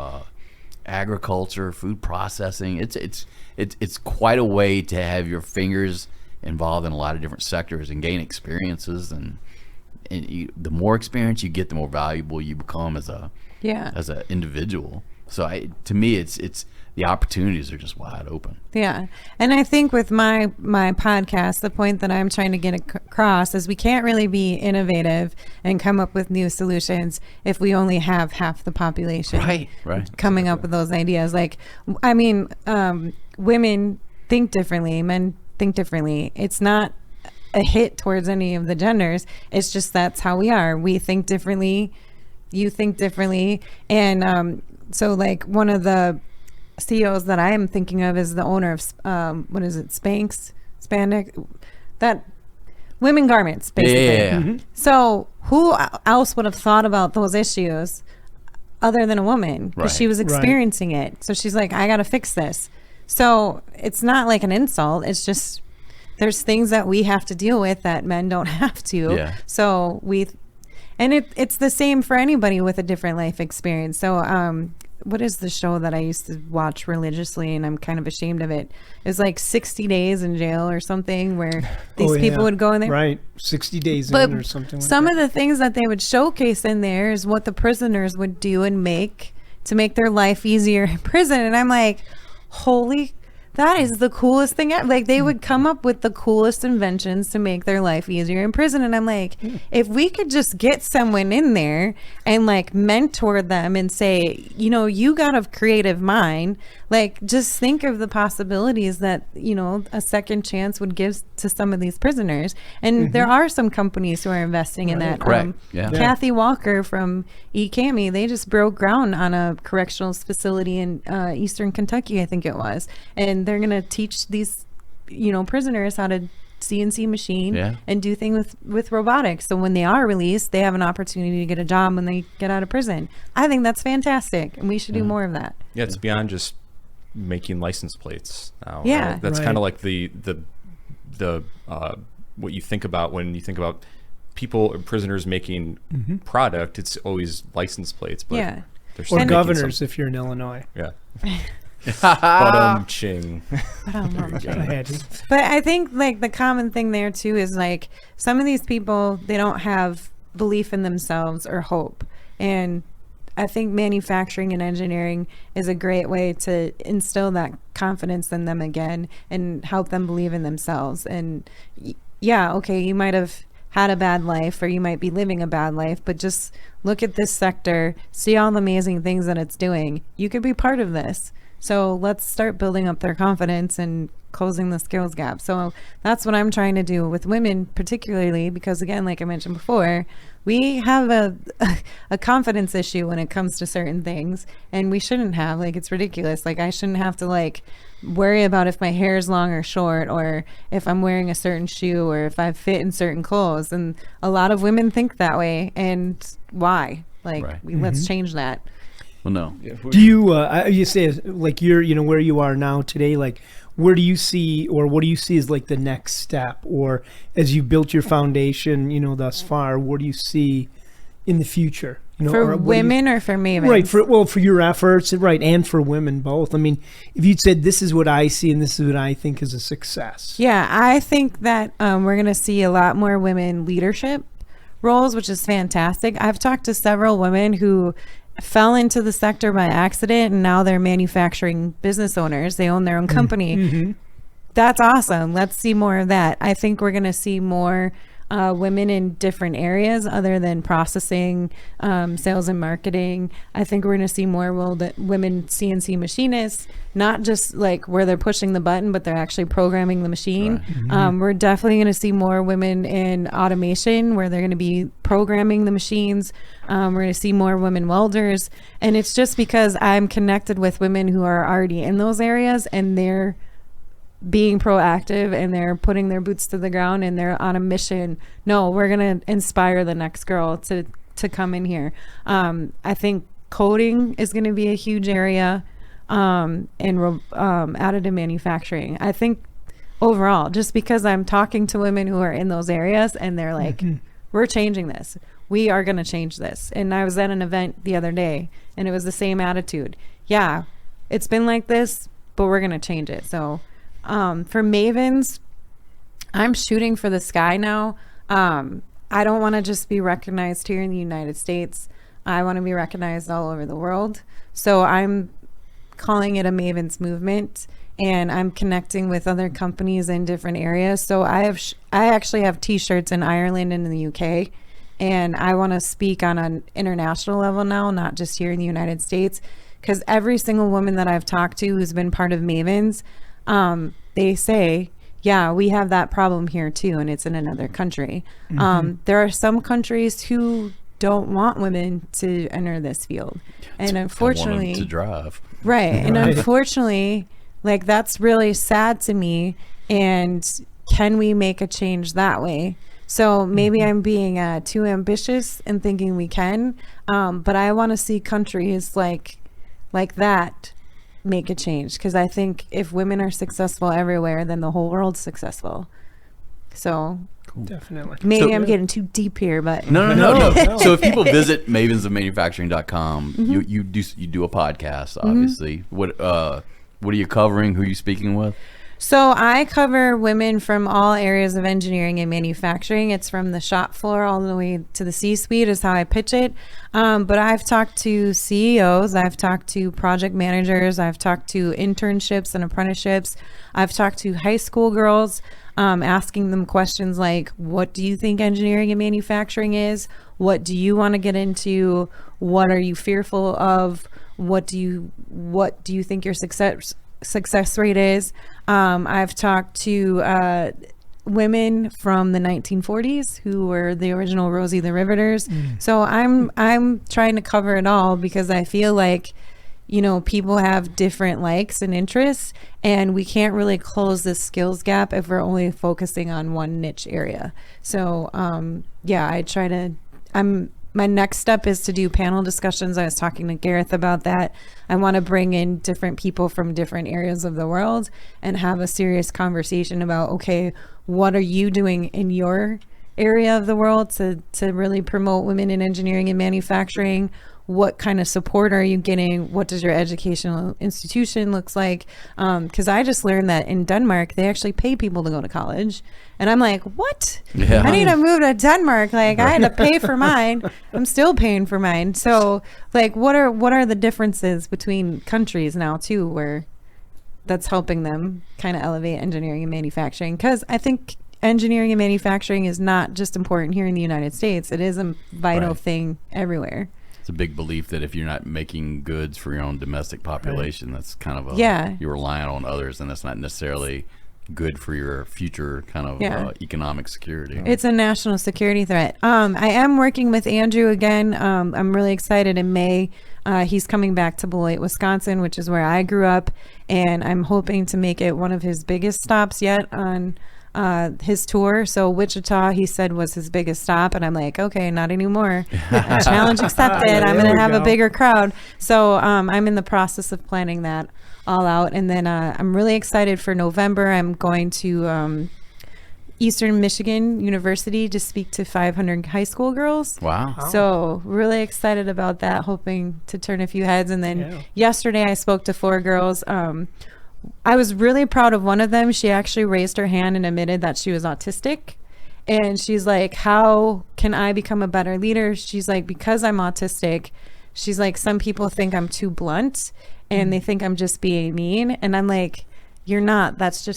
agriculture, food processing. It's quite a way to have your fingers involved in a lot of different sectors and gain experiences. And the more experience you get, the more valuable you become as an individual. So to me, it's the opportunities are just wide open. Yeah. And I think with my podcast, the point that I'm trying to get across is we can't really be innovative and come up with new solutions if we only have half the population right coming up with those ideas. Like, I mean, women think differently, men think differently. It's not a hit towards any of the genders. It's just that's how we are. We think differently. You think differently. And so like one of the CEOs that I am thinking of is the owner of what is it, Spanx, that women garments, basically. Yeah. Mm-hmm. So who else would have thought about those issues other than a woman? Because she was experiencing it. So she's like, I got to fix this. So it's not like an insult. It's just there's things that we have to deal with that men don't have to. Yeah. So it's the same for anybody with a different life experience. So what is the show that I used to watch religiously, and I'm kind of ashamed of it? It's like 60 Days in Jail or something, where these people would go in there. Right, 60 days But in or something like some that. of the things that they would showcase in there is what the prisoners would do and make to make their life easier in prison. And I'm like, holy, that is the coolest thing ever. Like, they would come up with the coolest inventions to make their life easier in prison. And I'm like, if we could just get someone in there and like mentor them and say, you got a creative mind, like just think of the possibilities that, a second chance would give to some of these prisoners. And there are some companies who are investing in that. Correct. Yeah. Kathy Walker from eCami, they just broke ground on a correctional facility in Eastern Kentucky, I think it was. And they're going to teach these, prisoners how to CNC machine and do things with robotics. So when they are released, they have an opportunity to get a job when they get out of prison. I think that's fantastic. And we should do more of that. Yeah, it's beyond just making license plates now. Yeah. That's kind of like the what you think about when you think about people, prisoners making product. It's always license plates, but Yeah. they're still Or making governors if you're in Illinois. Yeah. Ching. I had to. But I think like the common thing there too is like some of these people, they don't have belief in themselves or hope. And I think manufacturing and engineering is a great way to instill that confidence in them again and help them believe in themselves. And okay, you might have had a bad life or you might be living a bad life, but just look at this sector, see all the amazing things that it's doing. You could be part of this. So let's start building up their confidence and closing the skills gap. So that's what I'm trying to do with women, particularly because, again, like I mentioned before, we have a confidence issue when it comes to certain things, and we shouldn't have. Like, it's ridiculous. Like, I shouldn't have to like worry about if my hair is long or short, or if I'm wearing a certain shoe, or if I fit in certain clothes. And a lot of women think that way, and why? Like, let's change that. Well, no. Do you say like you're where you are now today, like where do you see, or what do you see as like the next step, or as you built your foundation thus far, what do you see in the future, for women or for me? Right, for your efforts, right, and for women both. I mean, if you'd said this is what I see and this is what I think is a success. Yeah, I think that we're going to see a lot more women leadership roles, which is fantastic. I've talked to several women who fell into the sector by accident, and now they're manufacturing business owners. They own their own company. That's awesome. Let's see more of that. I think we're going to see more women in different areas other than processing, sales and marketing. I think we're going to see more women CNC machinists, not just like where they're pushing the button, but they're actually programming the machine. We're definitely going to see more women in automation where they're going to be programming the machines. We're going to see more women welders. And it's just because I'm connected with women who are already in those areas, and they're being proactive and they're putting their boots to the ground and they're on a mission. No, we're going to inspire the next girl to come in here. I think coding is going to be a huge area, and additive manufacturing. I think overall, just because I'm talking to women who are in those areas and they're like, we're changing this. We are going to change this. And I was at an event the other day and it was the same attitude. Yeah, it's been like this, but we're going to change it. So for Mavens, I'm shooting for the sky now. I don't want to just be recognized here in the United States. I want to be recognized all over the world. So I'm calling it a Mavens movement, and I'm connecting with other companies in different areas. So I actually have t-shirts in Ireland and in the UK, and I want to speak on an international level now, not just here in the United States, because every single woman that I've talked to who's been part of Mavens, they say, yeah, we have that problem here too, and it's in another country. There are some countries who don't want women to enter this field, and unfortunately, want them to drive. Right. And unfortunately, like, that's really sad to me. And can we make a change that way? So maybe I'm being too ambitious and thinking we can, but I want to see countries like that make a change, because I think if women are successful everywhere, then the whole world's successsible. So Definitely. maybe I'm getting too deep here, but No. So if people visit mavensofmanufacturing.com, you do a podcast, obviously. What are you covering? Who are you speaking with? So I cover women from all areas of engineering and manufacturing. It's from the shop floor all the way to the C-suite is how I pitch it. But I've talked to CEOs, I've talked to project managers, I've talked to internships and apprenticeships. I've talked to high school girls, asking them questions like, what do you think engineering and manufacturing is? What do you want to get into? What are you fearful of? What do you think your success rate is? I've talked to women from the 1940s who were the original Rosie the Riveters. So I'm trying to cover it all, because I feel like, you know, people have different likes and interests, and we can't really close this skills gap if we're only focusing on one niche area. So my next step is to do panel discussions. I was talking to Gareth about that. I want to bring in different people from different areas of the world and have a serious conversation about, okay, what are you doing in your area of the world to really promote women in engineering and manufacturing? What kind of support are you getting? What does your educational institution looks like? Because I just learned that in Denmark, they actually pay people to go to college. And I'm like, what? Yeah. I need to move to Denmark. Like, I had to pay for mine. I'm still paying for mine. So, like, what are the differences between countries now too, where that's helping them kind of elevate engineering and manufacturing? Because I think engineering and manufacturing is not just important here in the United States. It is a vital thing everywhere. It's a big belief that if you're not making goods for your own domestic population, that's kind of you're relying on others, and that's not necessarily good for your future kind of economic security. It's a national security threat. I am working with Andrew again. I'm really excited. In May, he's coming back to Beloit, Wisconsin, which is where I grew up, and I'm hoping to make it one of his biggest stops yet on his tour. So Wichita, he said, was his biggest stop, and I'm like, okay, not anymore. Challenge accepted. I'm gonna have a bigger crowd. So I'm in the process of planning that all out, and then I'm really excited for November. I'm going to Eastern Michigan University to speak to 500 high school girls. Wow. So really excited about that, hoping to turn a few heads. And then yesterday I spoke to 4 girls. I was really proud of one of them. She actually raised her hand and admitted that she was autistic. And she's like, how can I become a better leader? She's like, because I'm autistic. She's like, some people think I'm too blunt and they think I'm just being mean. And I'm like, you're not. That's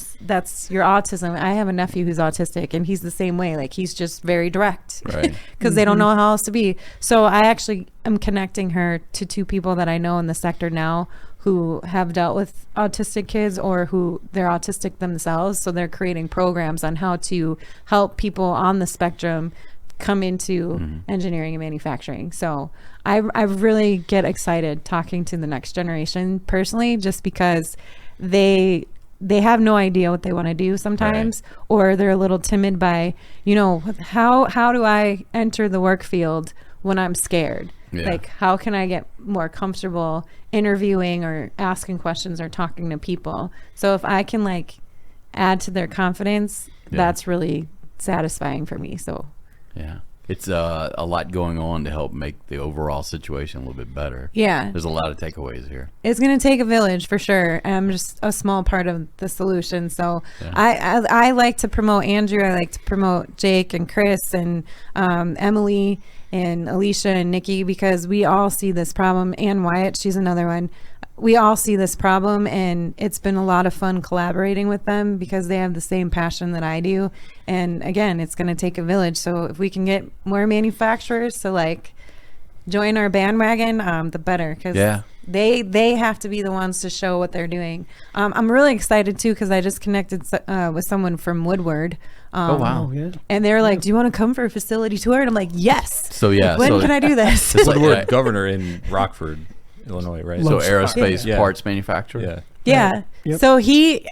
your autism. I have a nephew who's autistic, and he's the same way. Like, he's just very direct because they don't know how else to be. So I actually am connecting her to 2 people that I know in the sector now who have dealt with autistic kids or who they're autistic themselves. So they're creating programs on how to help people on the spectrum come into engineering and manufacturing. So I really get excited talking to the next generation personally, just because they they have no idea what they want to do sometimes, or they're a little timid by, how do I enter the work field when I'm scared? Yeah. Like, how can I get more comfortable interviewing or asking questions or talking to people? So if I can like add to their confidence, that's really satisfying for me. So Yeah. It's a lot going on to help make the overall situation a little bit better. yeah, There's a lot of takeaways here. it's going to take a village for sure. I'm just a small part of the solution. So I like to promote Andrew. I like to promote Jake and Chris and Emily and Alicia and Nikki, because we all see this problem, and Wyatt, she's another one. We all see this problem, and it's been a lot of fun collaborating with them because they have the same passion that I do. And again, it's going to take a village. So if we can get more manufacturers to like join our bandwagon, the better, because they have to be the ones to show what they're doing. I'm really excited too, because I just connected with someone from Woodward. Oh, wow. And they're like, do you want to come for a facility tour? And I'm like, yes. So, yeah. When can I do this? Woodward governor in Rockford, Illinois, right? So aerospace parts manufacturer? Yeah. Yeah. Yep. So I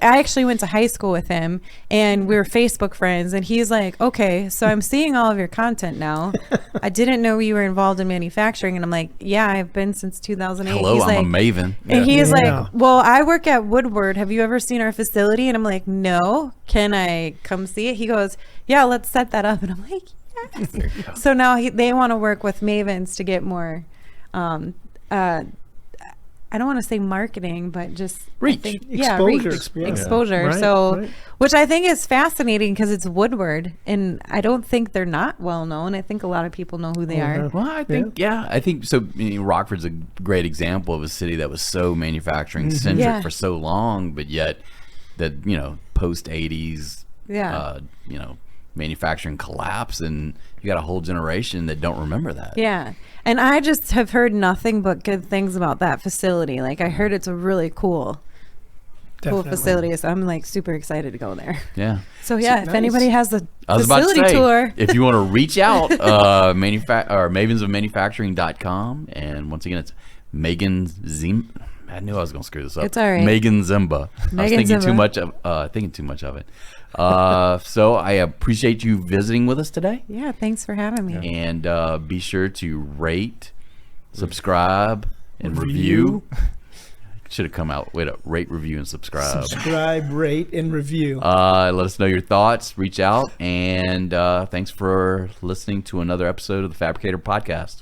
actually went to high school with him, and we were Facebook friends, and he's like, okay, so I'm seeing all of your content now. I didn't know you were involved in manufacturing. And I'm like, yeah, I've been since 2008. Hello, he's I'm like, a maven. and he's Yeah. like, well, I work at Woodward. Have you ever seen our facility? And I'm like, no. Can I come see it? He goes, yeah, let's set that up. And I'm like, yes. So now they want to work with mavens to get more I don't want to say marketing, but just Reach. Exposure. reach, Yeah. exposure. Right, So, right. which I think is fascinating because it's Woodward, and I don't think they're not well known. I think a lot of people know who they are. Well, I think, I think so. Rockford's a great example of a city that was so manufacturing centric Yeah. for so long, but yet that, post 80s, manufacturing collapse, and you got a whole generation that don't remember that. Yeah. And I just have heard nothing but good things about that facility. Like, I heard it's a really cool Definitely. facility. So I'm like super excited to go there. Yeah. So yeah, if nice. anybody has a I was about to facility say, tour, if you want to reach out, or mavensofmanufacturing.com. And once again, it's Meaghan Ziemba. I knew I was going to screw this up. It's all right. Meaghan Ziemba. I was Meaghan thinking too Ziemba. much of it. So I appreciate you visiting with us today. yeah, thanks for having me. And be sure to rate, subscribe, and review. Should have come out. Wait up. Rate, review, and subscribe. Subscribe, rate, and review. Let us know your thoughts. Reach out. And thanks for listening to another episode of the Fabricator Podcast.